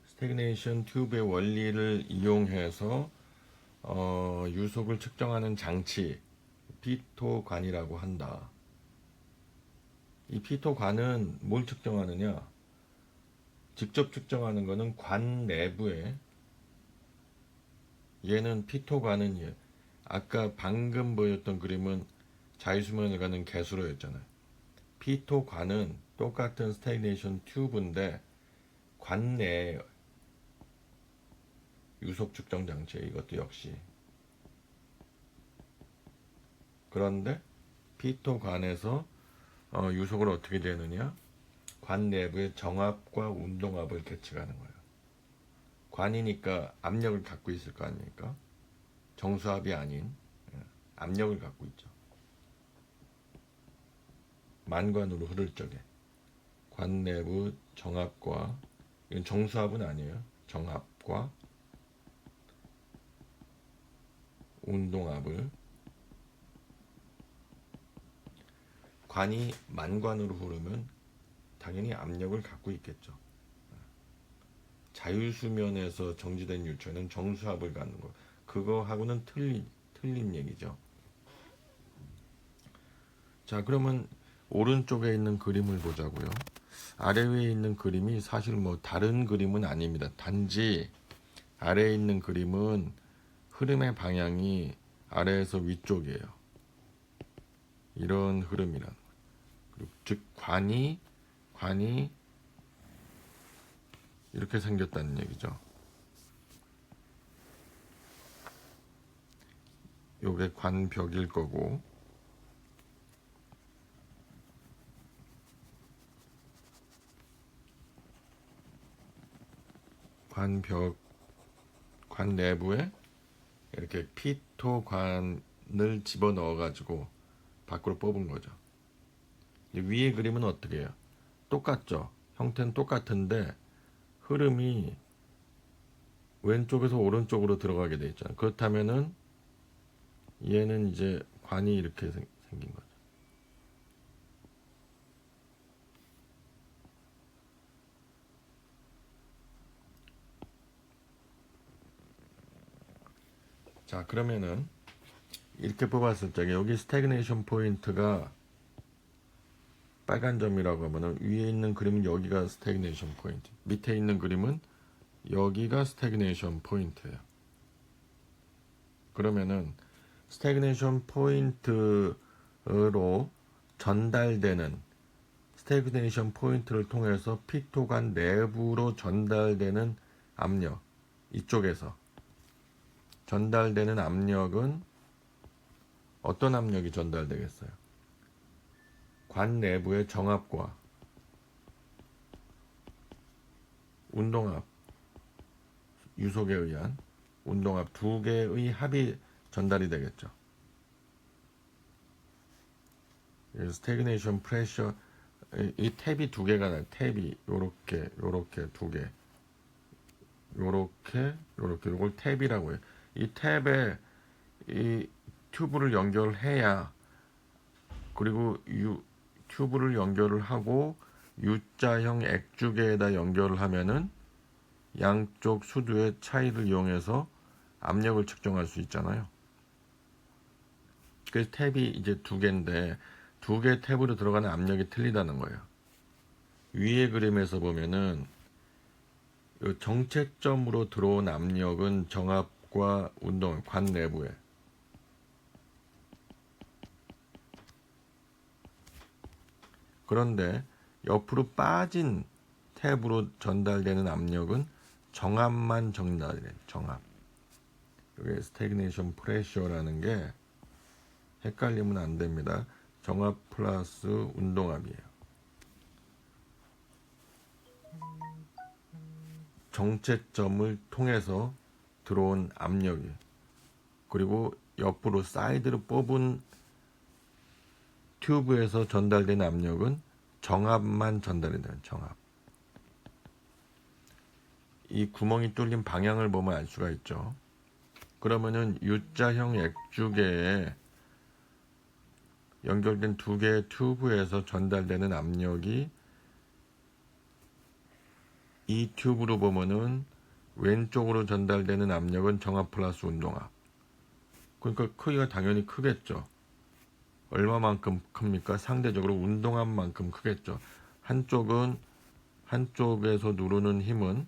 스태그네이션 튜브의 원리를 이용해서 유속을 측정하는 장치 피토관이라고 한다. 이 피토관은 뭘 측정하느냐? 직접 측정하는 거는 관 내부에, 얘는 피토관은 아까 방금 보였던 그림은 자유수면을 가는 개수로였잖아요. 피토관은 똑같은 스태그네이션 튜브인데 관 내에 유속 측정 장치에 이것도 역시. 그런데 피토관에서 유속을 어떻게 재느냐? 관 내부의 정압과 운동압을 계측하는 거예요. 관이니까 압력을 갖고 있을 거 아닙니까? 정수압이 아닌 압력을 갖고 있죠. 만관으로 흐를 적에 관 내부 정압과, 이건 정수압은 아니에요. 정압과 운동압을, 관이 만관으로 흐르면 당연히 압력을 갖고 있겠죠. 자유수면에서 정지된 유체는 정수압을 갖는 거, 그거하고는 틀린 얘기죠. 자, 그러면 오른쪽에 있는 그림을 보자고요. 아래 위에 있는 그림이 사실 뭐 다른 그림은 아닙니다. 단지 아래에 있는 그림은 흐름의 방향이 아래에서 위쪽이에요. 이런 흐름이라는 거예요. 그리고 즉 관이 이렇게 생겼다는 얘기죠. 요게 관벽일 거고, 관 내부에 이렇게 피토관을 집어넣어 가지고 밖으로 뽑은 거죠. 위에 그림은 어떻게 해요? 똑같죠. 형태는 똑같은데 흐름이 왼쪽에서 오른쪽으로 들어가게 돼 있잖아요. 그렇다면은 얘는 이제 관이 이렇게 생긴 거죠. 자, 그러면은 이렇게 뽑았을 적에 여기 스태그네이션 포인트가 빨간 점이라고 하면은 위에 있는 그림은 여기가 스태그네이션 포인트, 밑에 있는 그림은 여기가 스태그네이션 포인트예요. 그러면은 스태그네이션 포인트로 전달되는, 스태그네이션 포인트를 통해서 피토관 내부로 전달되는 압력, 이쪽에서 전달되는 압력은 어떤 압력이 전달되겠어요? 관 내부의 정압과 운동압, 유속에 의한 운동압 두 개의 합이 전달이 되겠죠. 스태그네이션 프레셔, 이 탭이 두 개가 나요. 탭이 요렇게 두 개, 요렇게 요걸 탭이라고 해요. 이 탭에 이 튜브를 연결해야, 그리고 튜브를 연결을 하고 U자형 액주계에다 연결을 하면은 양쪽 수두의 차이를 이용해서 압력을 측정할 수 있잖아요. 그래서 탭이 이제 두 개인데 두 개 탭으로 들어가는 압력이 틀리다는 거예요. 위의 그림에서 보면은 이 정체점으로 들어온 압력은 정압과 운동, 관 내부에, 그런데 옆으로 빠진 탭으로 전달되는 압력은 정압만 전달돼요. 정압. 이게 스태그네이션 프레셔라는 게 헷갈리면 안 됩니다. 정압 플러스 운동압이에요. 정체점을 통해서 들어온 압력이, 그리고 옆으로 사이드로 뽑은 튜브에서 전달되는 압력은 정압만 전달이 돼요. 정압. 이 구멍이 뚫린 방향을 보면 알 수가 있죠. 그러면은 U자형 액주계에 연결된 두 개의 튜브에서 전달되는 압력이 이 튜브로 보면은 왼쪽으로 전달되는 압력은 정압 플러스 운동압. 그러니까 크기가 당연히 크겠죠. 얼마만큼 큽니까? 상대적으로 운동압만큼 크겠죠. 한쪽에서 누르는 힘은,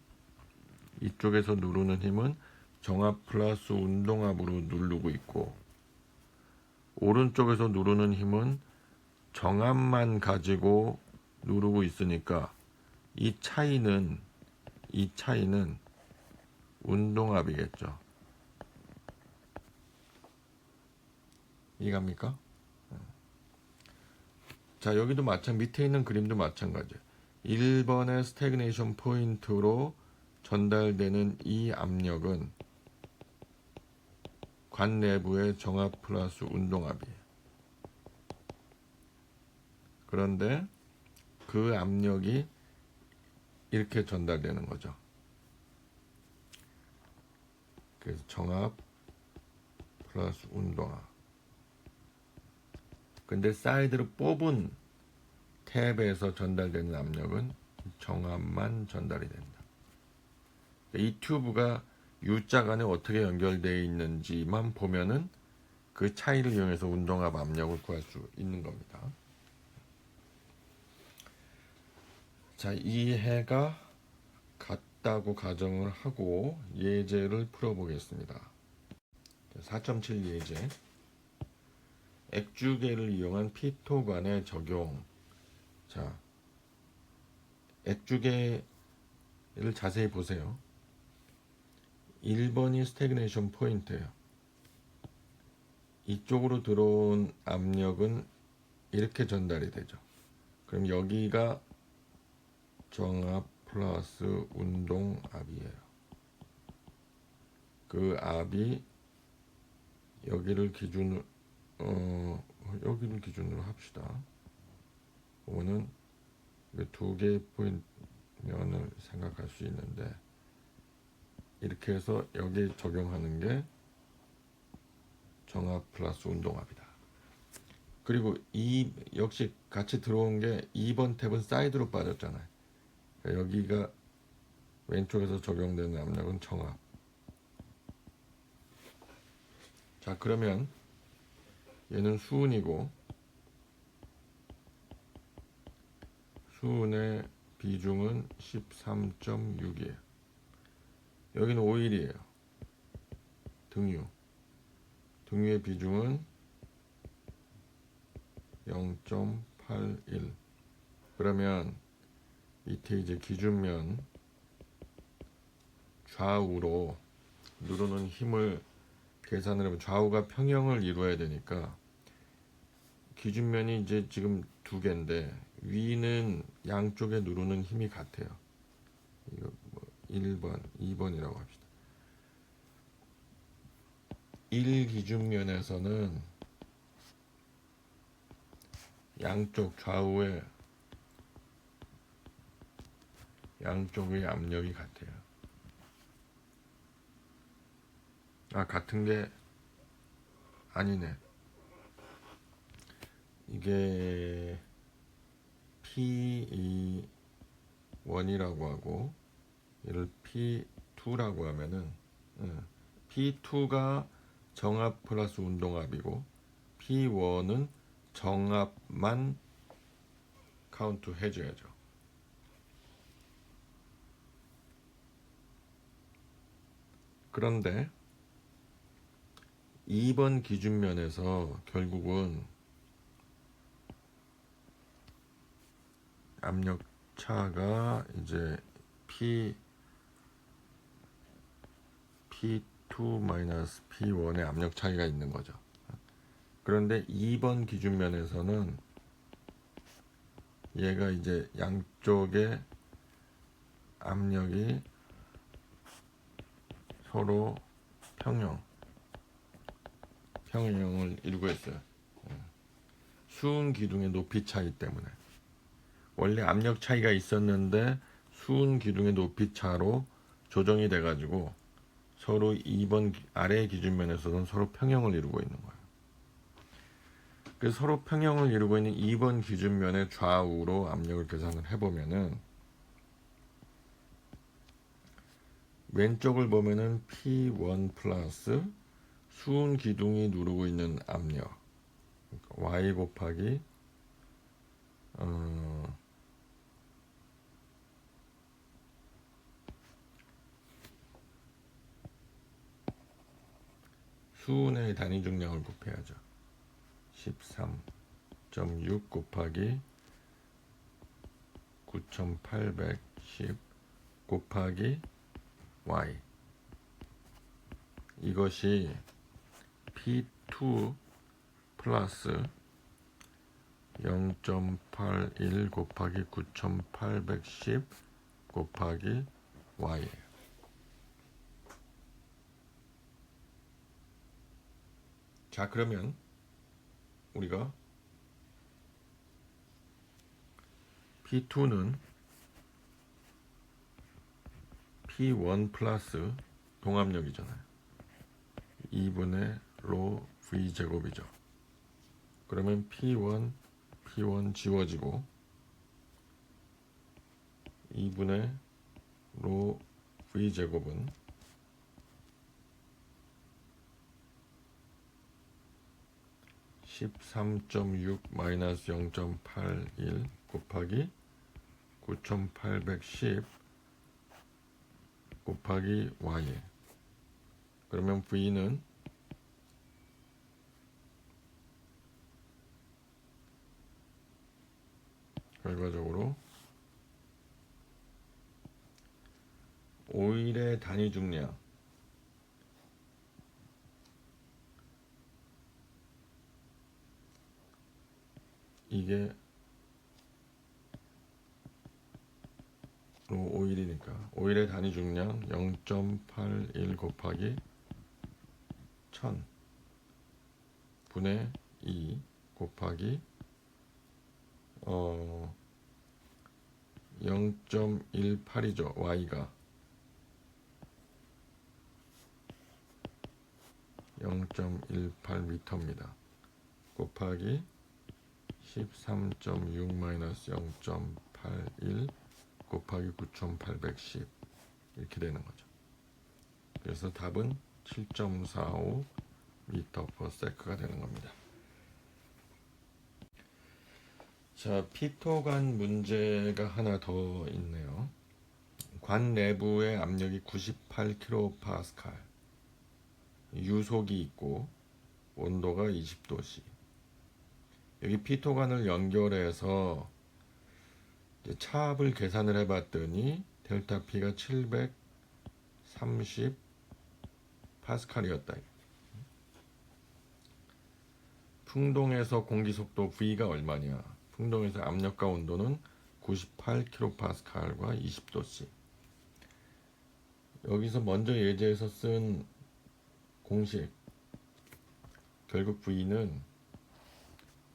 이쪽에서 누르는 힘은 정압 플러스 운동압으로 누르고 있고, 오른쪽에서 누르는 힘은 정압만 가지고 누르고 있으니까 이 차이는 운동압이겠죠. 이해갑니까? 자, 여기도 밑에 있는 그림도 마찬가지예요. 1번의 스태그네이션 포인트로 전달되는 이 압력은 관 내부의 정압 플러스 운동압이에요. 그런데 그 압력이 이렇게 전달되는 거죠. 그래서 정압 플러스 운동압. 근데 사이드로 뽑은 탭에서 전달되는 압력은 정압만 전달이 된다. 이 튜브가 U자 간에 어떻게 연결되어 있는지만 보면은 그 차이를 이용해서 운동압 압력을 구할 수 있는 겁니다. 자, 이해가 같다고 가정을 하고 예제를 풀어보겠습니다. 4.7 예제. 액주계를 이용한 피토관의 적용. 자, 액주계를 자세히 보세요. 1번이 스태그네이션 포인트예요. 이쪽으로 들어온 압력은 이렇게 전달이 되죠. 그럼 여기가 정압 플러스 운동압이에요. 그 압이 여기를 기준으로 합시다. 보면은 두 개의 포인트 면을 생각할 수 있는데, 이렇게 해서 여기 적용하는 게 정압 플러스 운동압이다. 그리고 역시 같이 들어온 게 2번 탭은 사이드로 빠졌잖아요. 여기가 왼쪽에서 적용되는 압력은 정압. 자, 그러면 얘는 수은이고 수은의 비중은 13.6이에요. 여기는 오일이에요. 등유의 비중은 0.81. 그러면 밑에 이제 기준면 좌우로 누르는 힘을 계산을 하면 좌우가 평형을 이루어야 되니까 기준면이 이제 지금 두 개인데 위는 양쪽에 누르는 힘이 같아요. 이거 1번, 2번이라고 합시다. 1 기준면에서는 양쪽 좌우의 양쪽의 압력이 같아요. 같은 게 아니네. 이게 P1이라고 하고 얘를 P2라고 하면은 P2가 정압 플러스 운동압이고 P1은 정압만 카운트 해줘야죠. 그런데 2번 기준면에서 결국은 압력차가 이제 P2-P1의 압력 차이가 있는 거죠. 그런데 2번 기준면에서는 얘가 이제 양쪽의 압력이 서로 평형을 이루고 있어요. 수은 기둥의 높이 차이 때문에. 원래 압력 차이가 있었는데 수은 기둥의 높이 차로 조정이 돼가지고 서로 2번 아래 기준면에서는 서로 평형을 이루고 있는 거예요. 그래서 서로 평형을 이루고 있는 2번 기준면의 좌우로 압력을 계산을 해보면은 왼쪽을 보면은 P1 플러스 수은 기둥이 누르고 있는 압력 Y 곱하기 수은의 단위 중량을 곱해야죠. 13.6 곱하기 9810 곱하기 Y. 이것이 P2 플러스 0.81 곱하기 9810 곱하기 Y예요. 자, 그러면 우리가 P2는 P1 플러스 동압력이잖아요. 2분의 로 V 제곱이죠. 그러면 P1 지워지고 2분의 로 V 제곱은 13.6 마이너스 0.81 곱하기 9810 곱하기 Y. 그러면 V는 결과적으로 오일의 단위 중량 이게 오일이니까 오일의 단위 중량 0.81 곱하기 1000 분의 2 곱하기 0.18이죠. Y가 0.18m입니다. 곱하기 13.6 마이너스 0.81 곱하기 9810 이렇게 되는 거죠. 그래서 답은 7.45 미터 퍼 세크가 되는 겁니다. 자, 피토관 문제가 하나 더 있네요. 관 내부의 압력이 98kPa, 유속이 있고 온도가 20도씨. 여기 피토관을 연결해서 이제 차압을 계산을 해봤더니 델타 P가 730 파스칼이었다. 풍동에서 공기 속도 V가 얼마냐? 풍동에서 압력과 온도는 98kPa과 20도씨. 여기서 먼저 예제에서 쓴 공식 결국 V는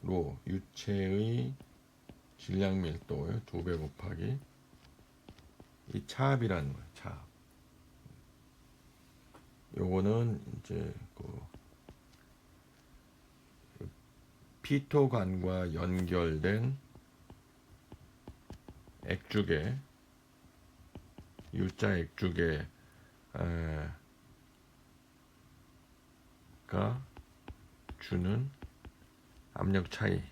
로 유체의 질량 밀도의 2배 곱하기 이 차압이라는 거예요. 차압. 요거는 이제 피토관과 연결된 액축에 U자 액축에 가 주는 압력 차이.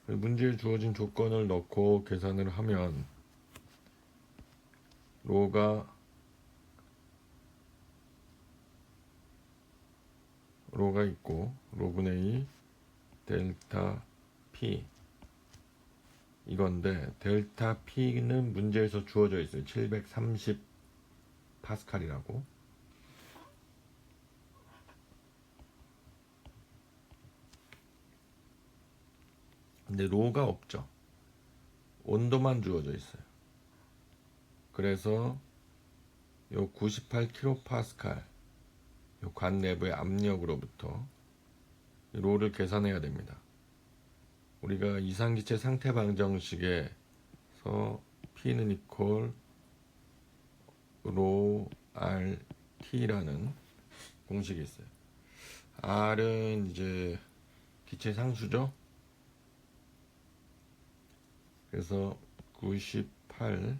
문제에 주어진 조건을 넣고 계산을 하면 로가 있고 로분의 2 델타 P 이건데 델타 P는 문제에서 주어져 있어요. 730 파스칼이라고. 근데 로가 없죠. 온도만 주어져 있어요. 그래서 요 98kPa 요 관 내부의 압력으로부터 로를 계산해야 됩니다. 우리가 이상기체 상태 방정식에서 P는 이퀄 로 RT라는 공식이 있어요. R은 이제 기체 상수죠. 그래서 98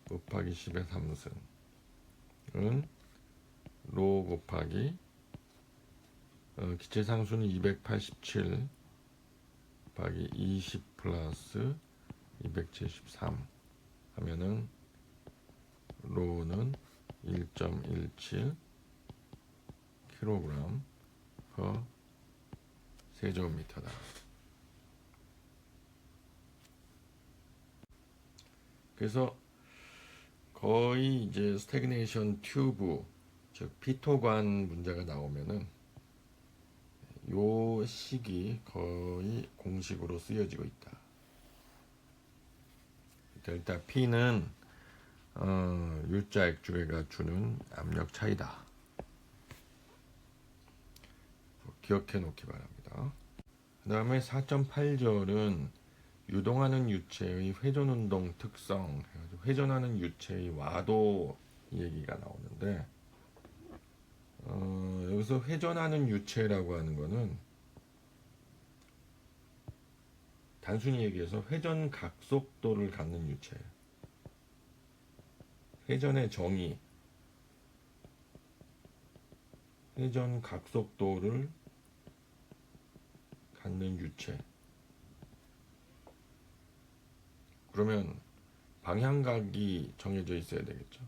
곱하기 10의 3승은 로 곱하기 기체 상수는 287 곱하기 20 플러스 273 하면은 로는 1.17 kg per 세제곱미터다. 그래서 거의 이제 스태그네이션 튜브 즉 피토관 문제가 나오면은 요 식이 거의 공식으로 쓰여지고 있다. 델타 P는 U자 액축에가 주는 압력 차이다. 기억해 놓기 바랍니다. 그 다음에 4.8절은 유동하는 유체의 회전운동 특성, 회전하는 유체의 와도 얘기가 나오는데 여기서 회전하는 유체라고 하는 거는 단순히 얘기해서 회전 각속도를 갖는 유체예요. 회전의 정의, 회전 각속도를 갖는 유체. 그러면 방향각이 정해져 있어야 되겠죠.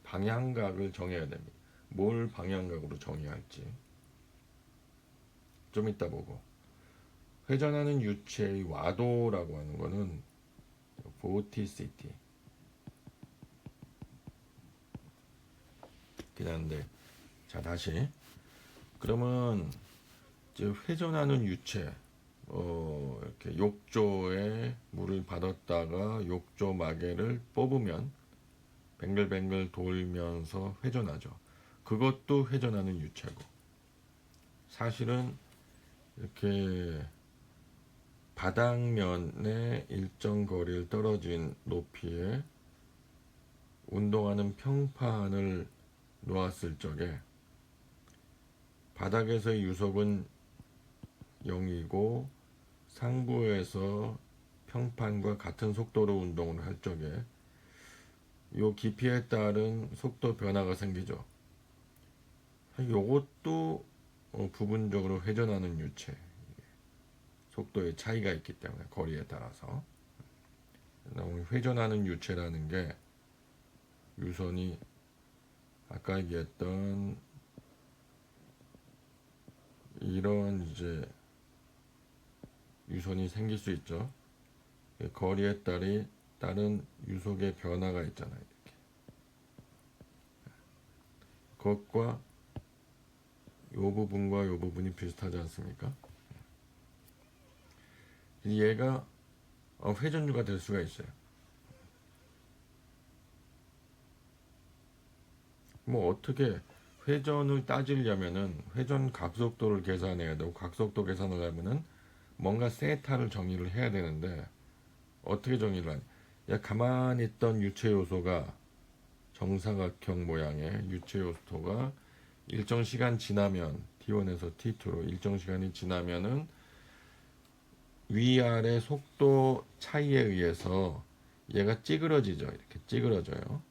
방향각을 정해야 됩니다. 뭘 방향각으로 정해야 할지 좀 이따 보고. 회전하는 유체의 와도라고 하는 거는 vorticity 그냥인데, 자 다시 그러면 이제 회전하는 유체 이렇게 욕조에 물을 받았다가 욕조 마개를 뽑으면 뱅글뱅글 돌면서 회전하죠. 그것도 회전하는 유체고, 사실은 이렇게 바닥면에 일정 거리를 떨어진 높이에 운동하는 평판을 놓았을 적에 바닥에서의 유속은 0이고 상부에서 평판과 같은 속도로 운동을 할 적에 이 깊이에 따른 속도 변화가 생기죠. 이것도 부분적으로 회전하는 유체, 속도의 차이가 있기 때문에 거리에 따라서 회전하는 유체라는 게 유선이 아까 얘기했던 이런 이제 유선이 생길 수 있죠. 거리에 따른 유속의 변화가 있잖아요. 이렇게. 그것과 이 부분과 이 부분이 비슷하지 않습니까? 얘가 회전류가 될 수가 있어요. 뭐 어떻게 회전을 따지려면은 회전 각속도를 계산해야 되고, 각속도 계산을 하면은 뭔가 세타를 정의를 해야 되는데 어떻게 정의를 하냐? 야, 가만히 있던 유체 요소가 정사각형 모양의 유체 요소가 일정 시간 지나면 T1에서 T2로 일정 시간이 지나면은 위아래 속도 차이에 의해서 얘가 찌그러지죠. 이렇게 찌그러져요.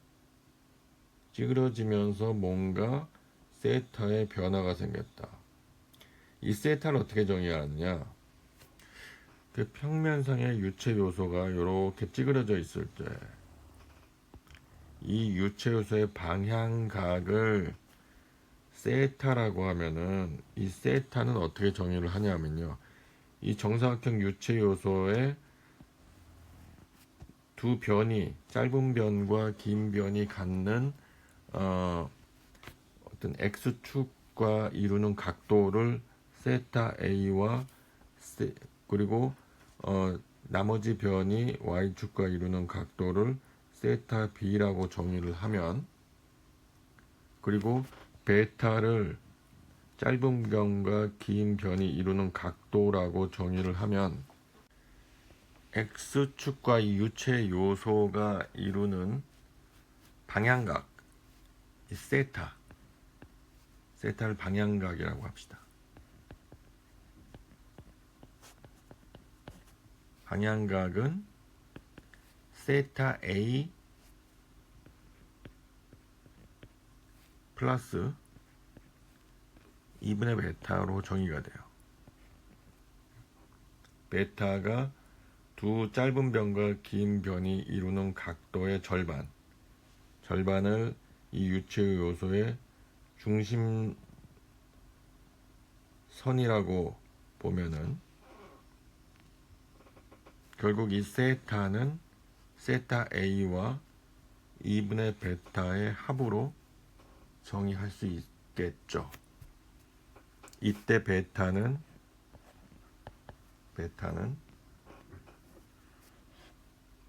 찌그러지면서 뭔가 세타의 변화가 생겼다. 이 세타를 어떻게 정의하느냐? 그 평면상의 유체 요소가 이렇게 찌그러져 있을 때 이 유체 요소의 방향각을 세타라고 하면은 이 세타는 어떻게 정의를 하냐면요. 이 정사각형 유체 요소의 두 변이 짧은 변과 긴 변이 갖는 어떤 x축과 이루는 각도를 세타 a와 그리고 나머지 변이 y축과 이루는 각도를 세타 b라고 정의를 하면, 그리고 베타를 짧은 변과 긴 변이 이루는 각도라고 정의를 하면 x축과 이 유체 요소가 이루는 방향각, 이 세타를 방향각이라고 합시다. 방향각은 세타 A 플러스 2분의 베타로 정의가 돼요. 베타가 두 짧은 변과 긴 변이 이루는 각도의 절반을 이 유체 요소의 중심선이라고 보면은, 결국 이 세타는 세타 A와 2분의 베타의 합으로 정의할 수 있겠죠. 이때 베타는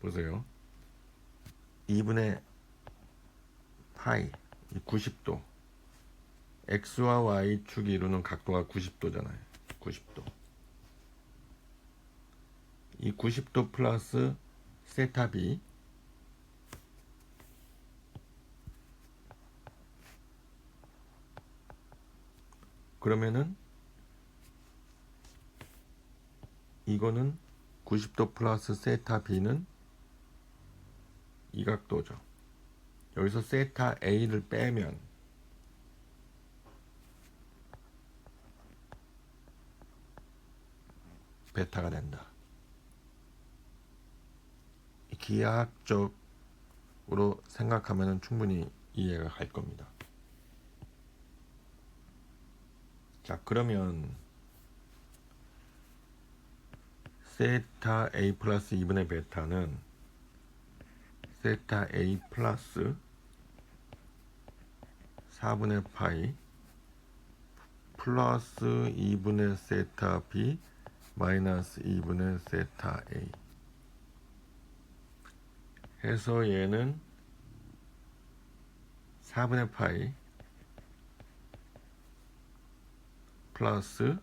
보세요. 2분의 파이 90도, x와 y축이 이루는 각도가 90도잖아요. 90도. 이 90도 플러스 세타 b, 그러면은 이거는 90도 플러스 세타 b는 이 각도죠. 여기서 세타 a를 빼면 베타가 된다. 기하학적으로 생각하면 충분히 이해가 갈 겁니다. 자, 그러면 세타 a 플러스 2분의 베타는 세타 a 플러스 4분의 파이 플러스 2분의 세타 b 마이너스 2분의 세타 a 해서 얘는 4분의 파이 플러스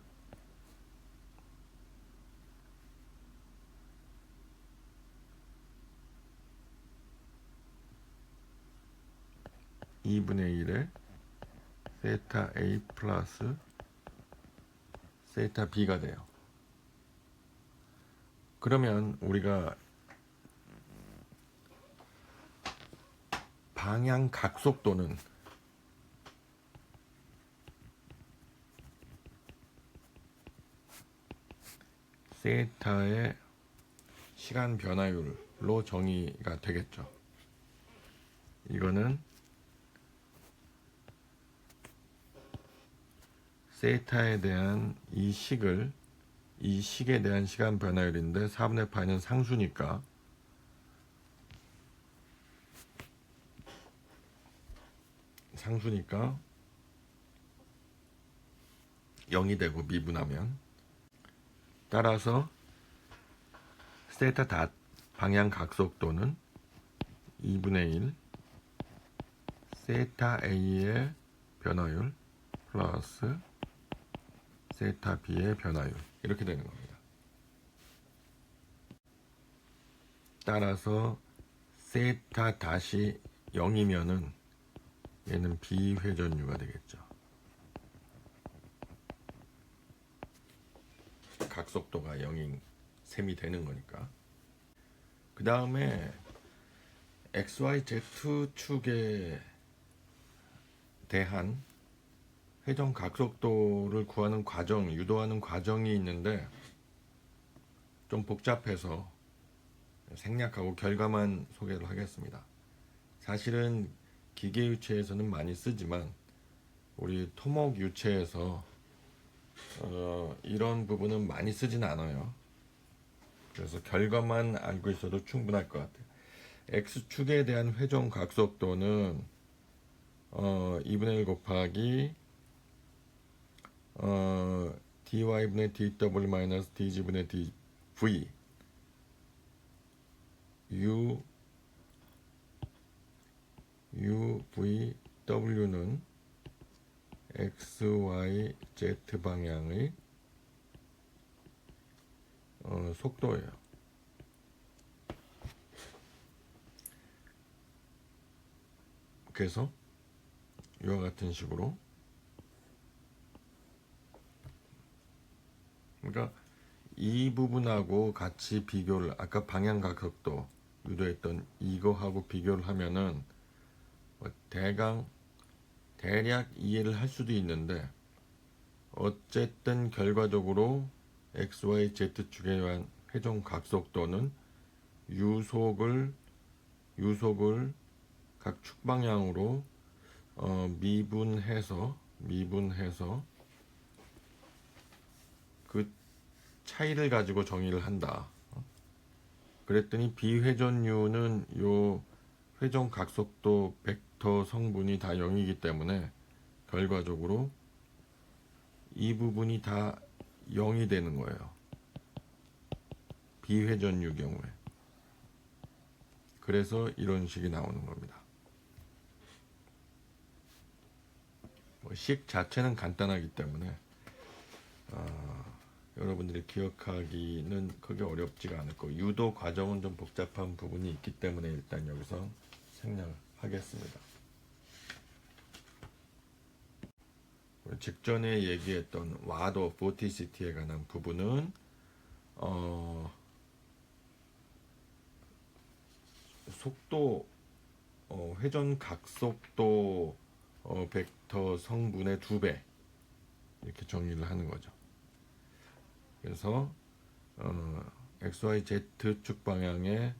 2분의 1에 세타 a 플러스 세타 b가 돼요. 그러면 우리가 방향 각속도는 세타의 시간 변화율로 정의가 되겠죠. 이거는 세타에 대한 이 식에 대한 시간 변화율인데 4분의 파이는 상수니까 상수니까 0이 되고 미분하면, 따라서 세타 닷 방향 각속도는 2분의 1 세타 A의 변화율 플러스 세타 B의 변화율, 이렇게 되는 겁니다. 따라서 세타 닷이 0이면은 얘는 비회전류가 되겠죠. 각속도가 0인 셈이 되는 거니까. 그 다음에 XYZ축에 대한 회전 각속도를 구하는 과정, 유도하는 과정이 있는데 좀 복잡해서 생략하고 결과만 소개를 하겠습니다. 사실은 기계 유체에서는 많이 쓰지만 우리 토목 유체에서 이런 부분은 많이 쓰진 않아요. 그래서 결과만 알고 있어도 충분할 것 같아요. X축에 대한 회전 각속도는 2분의 1 곱하기 dy분의 dw 마이너스 dg분의 dv uvw는 x, y, z 방향의 속도예요. 그래서 이와 같은 식으로, 그러니까 이 부분하고 같이 비교를, 아까 방향 각속도 유도했던 이거하고 비교를 하면은 대략 이해를 할 수도 있는데, 어쨌든 결과적으로 XY Z축에 대한 회전 각속도는 유속을 각 축 방향으로 미분해서 그 차이를 가지고 정의를 한다. 그랬더니 비회전율은 요 회전 각속도 벡터 성분이 다 0이기 때문에 결과적으로 이 부분이 다 0이 되는 거예요. 비회전율 경우에. 그래서 이런 식이 나오는 겁니다. 식 자체는 간단하기 때문에 여러분들이 기억하기는 크게 어렵지가 않을 거고, 유도 과정은 좀 복잡한 부분이 있기 때문에 일단 여기서 생략하겠습니다. 직전에 얘기했던 와도 포티시티에 관한 부분은 속도, 회전 각속도 벡터 성분의 2배 이렇게 정리를 하는 거죠. 그래서 XYZ 축 방향의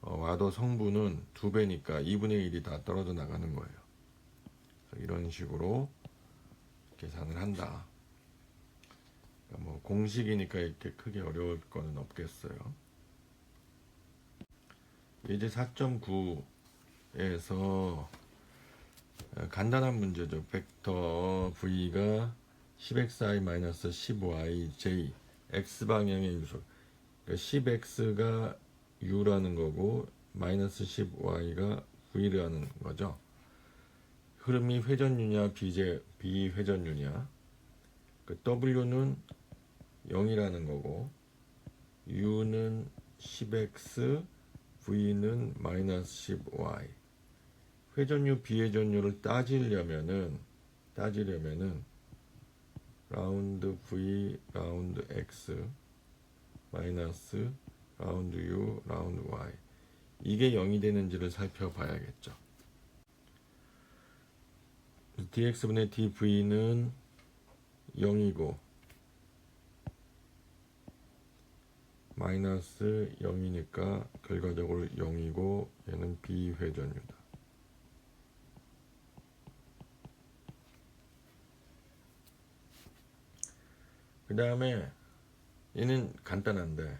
와도 성분은 2배니까 2분의 1이 다 떨어져 나가는 거예요. 이런 식으로 계산을 한다. 그러니까 뭐 공식이니까 이렇게 크게 어려울 거는 없겠어요. 이제 4.9에서 간단한 문제죠. 벡터 V가 10xi-15ij x방향의 유속, 그러니까 10x가 u라는 거고 마이너스 10y가 v라는 거죠. 흐름이 회전유냐 비회전유냐, 그 w는 0이라는 거고 u는 10x, v는 마이너스 10y. 회전율 비회전율을 따지려면은 라운드 v 라운드 x 마이너스 라운드 u 라운드 y, 이게 0이 되는지를 살펴봐야겠죠. dx분의 dv는 0이고 마이너스 0이니까 결과적으로 0이고 얘는 비회전유다. 그 다음에 얘는 간단한데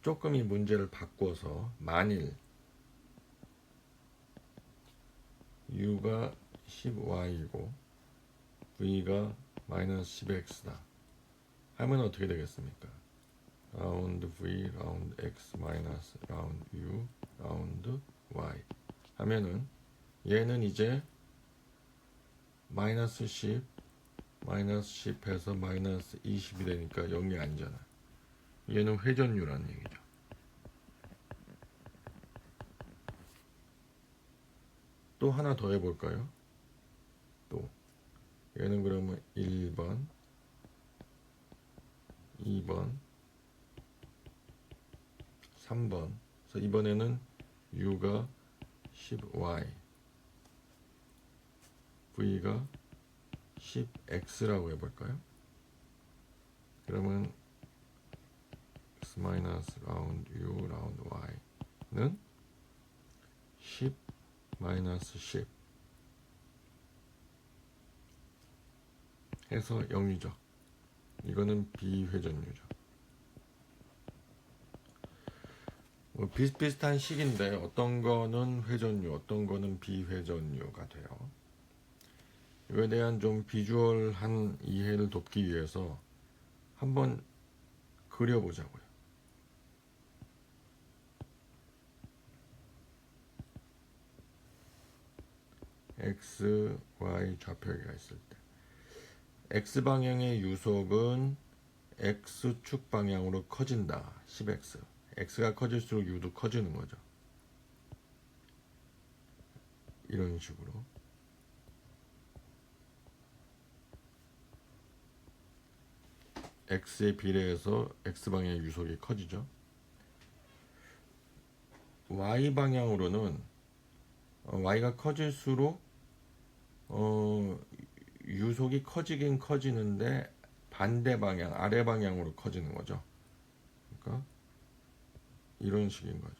조금 이 문제를 바꿔서 만일 u가 10y이고 v가 마이너스 10x다 하면 어떻게 되겠습니까? 라운드 v 라운드 x 마이너스 라운드 u 라운드 y 하면은 얘는 이제 마이너스 10 해서 마이너스 20이 되니까 0이 아니잖아. 얘는 회전율이라는 얘기죠. 또 하나 더 해볼까요? 또 얘는 그러면 1번 2번, 3번. 그래서 이번에는 u가 10y, v가 10x라고 해볼까요? 그러면 x 마이너스 라운드 u 라운드 y는 10 마이너스 10 해서 영유적. 이거는 비회전유죠. 뭐 비슷비슷한 식인데 어떤 거는 회전유, 어떤 거는 비회전유가 돼요. 이거에 대한 좀 비주얼한 이해를 돕기 위해서 한번 그려보자고요. x, y 좌표가 있을 때 x방향의 유속은 x축 방향으로 커진다. 10x. x가 커질수록 u도 커지는 거죠. 이런 식으로. x에 비례해서 x방향의 유속이 커지죠. y방향으로는 y가 커질수록 유속이 커지긴 커지는데 반대 방향, 아래 방향으로 커지는 거죠. 그러니까 이런 식인 거죠.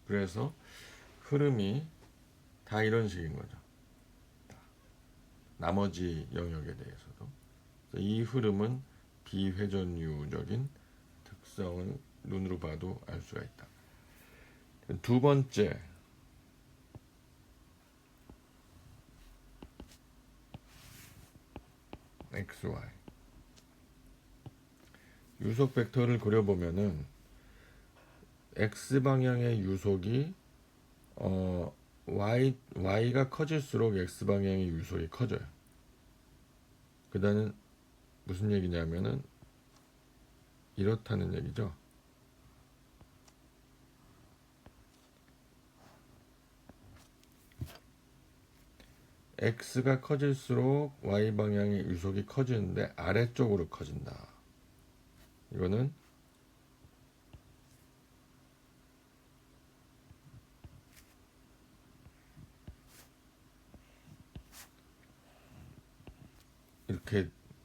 그래서 흐름이 다 이런 식인 거죠. 나머지 영역에 대해서도. 이 흐름은 비회전유적인 특성을 눈으로 봐도 알 수가 있다. 두 번째, XY. 유속 벡터를 그려보면은 X방향의 유속이 Y가 커질수록 X방향의 유속이 커져요. 그 다음에 무슨 얘기냐면은 이렇다는 얘기죠. X가 커질수록 Y방향의 유속이 커지는데 아래쪽으로 커진다. 이거는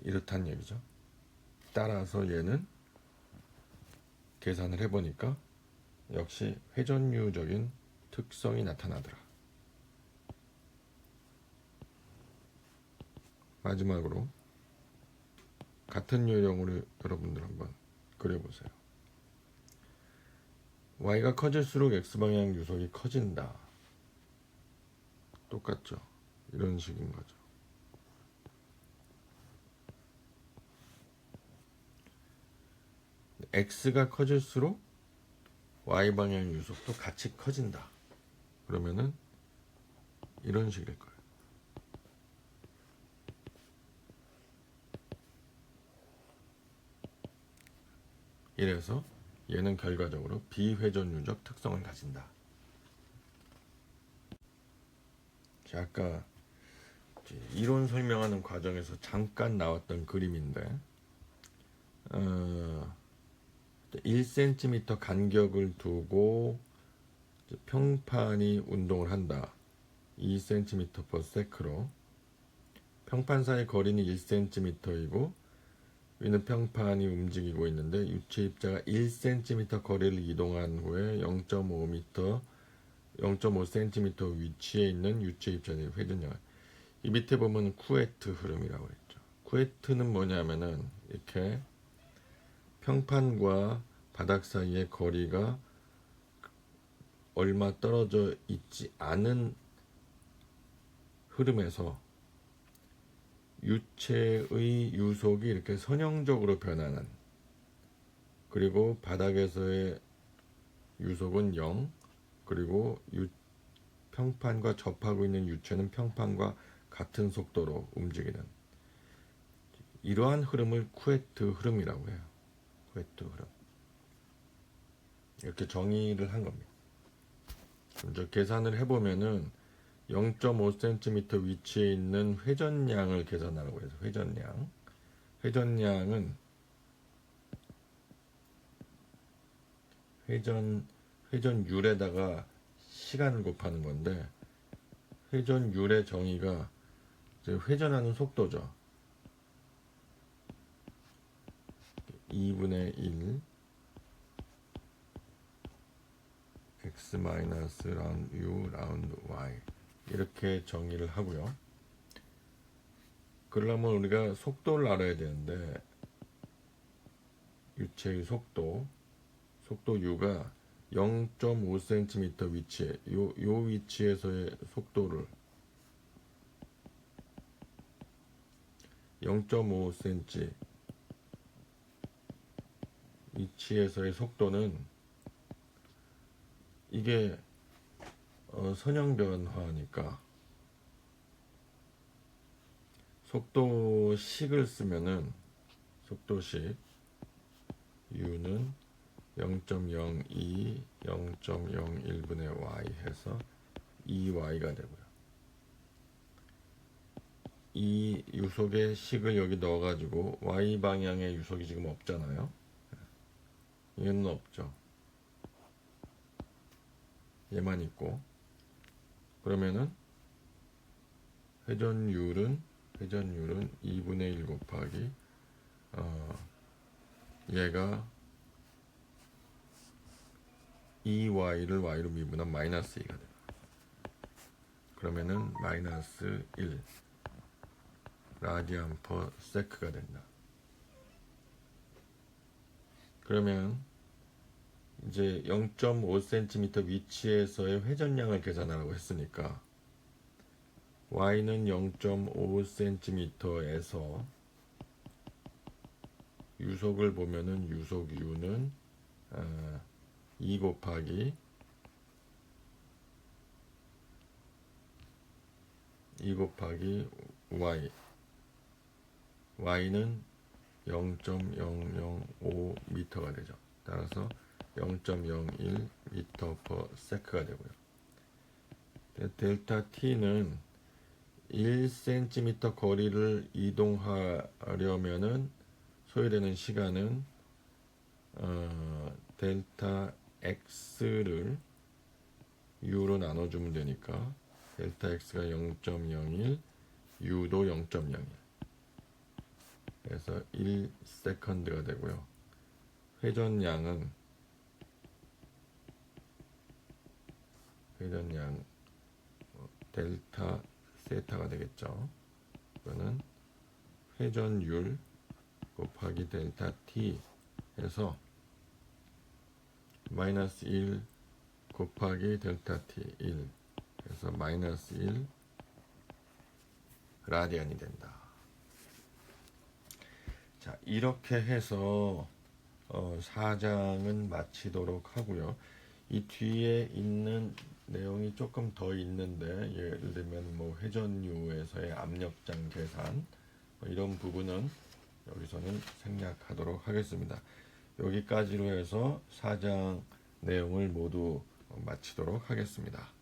이렇다는 얘기죠. 따라서 얘는 계산을 해보니까 역시 회전유적인 특성이 나타나더라. 마지막으로 같은 요령으로 여러분들 한번 그려보세요. Y가 커질수록 X방향 유속이 커진다. 똑같죠? 이런 식인 거죠. X가 커질수록 Y방향 유속도 같이 커진다. 그러면은 이런 식일 거예요. 이래서 얘는 결과적으로 비회전유적 특성을 가진다. 아까 이론 설명하는 과정에서 잠깐 나왔던 그림인데 1cm 간격을 두고 평판이 운동을 한다. 2cm/s로 평판 사이 거리는 1cm이고 위는 평판이 움직이고 있는데 유체입자가 1cm 거리를 이동한 후에 0.5cm 위치에 있는 유체입자의 회전량. 이 밑에 보면 쿠에트 흐름이라고 했죠. 쿠에트는 뭐냐면은 이렇게 평판과 바닥 사이의 거리가 얼마 떨어져 있지 않은 흐름에서 유체의 유속이 이렇게 선형적으로 변하는, 그리고 바닥에서의 유속은 0, 그리고 평판과 접하고 있는 유체는 평판과 같은 속도로 움직이는 이러한 흐름을 쿠에트 흐름이라고 해요. 쿠에트 흐름. 이렇게 정의를 한 겁니다. 먼저 계산을 해보면은 0.5cm 위치에 있는 회전량을 계산하라고 해서 회전량은 회전율에다가 시간을 곱하는 건데, 회전율의 정의가 이제 회전하는 속도죠. 2분의 1 x 마이너스 라운드 u 라운드 y 이렇게 정의를 하고요. 그러려면 우리가 속도를 알아야 되는데, 유체의 속도 u가 0.5cm 위치에 요 위치에서의 속도를 0.5cm 위치에서의 속도는 이게 선형 변화니까 속도식을 쓰면은 속도식 u는 0.02 0.01분의 y 해서 2y가 되고요. 이 유속의 식을 여기 넣어가지고 y 방향의 유속이 지금 없잖아요. 얘는 없죠. 얘만 있고, 그러면은 회전율은 2분의 1 곱하기 얘가 2y를 y로 미분한 마이너스 2가 돼요. 그러면은 마이너스 1 라디안 퍼 세크가 된다. 그러면 이제 0.5cm 위치에서의 회전량을 계산하라고 했으니까 y는 0.5cm에서 유속을 보면은 유속 u는 2 곱하기 y는 0.005m가 되죠. 따라서 0.01 미터 퍼 세크가 되고요. 델타 t는 1cm 거리를 이동하려면은 소요되는 시간은 델타 x를 u로 나눠주면 되니까 델타 x가 0.01 u도 0.01 그래서 1세컨드가 되고요. 회전량 델타 세타가 되겠죠. 이거는 회전율 곱하기 델타 t 해서 마이너스 1 곱하기 델타 t 1 그래서 마이너스 1 라디안이 된다. 자, 이렇게 해서 4장은 마치도록 하고요. 이 뒤에 있는 내용이 조금 더 있는데, 예를 들면 뭐 회전유에서의 압력장 계산 이런 부분은 여기서는 생략하도록 하겠습니다. 여기까지로 해서 4장 내용을 모두 마치도록 하겠습니다.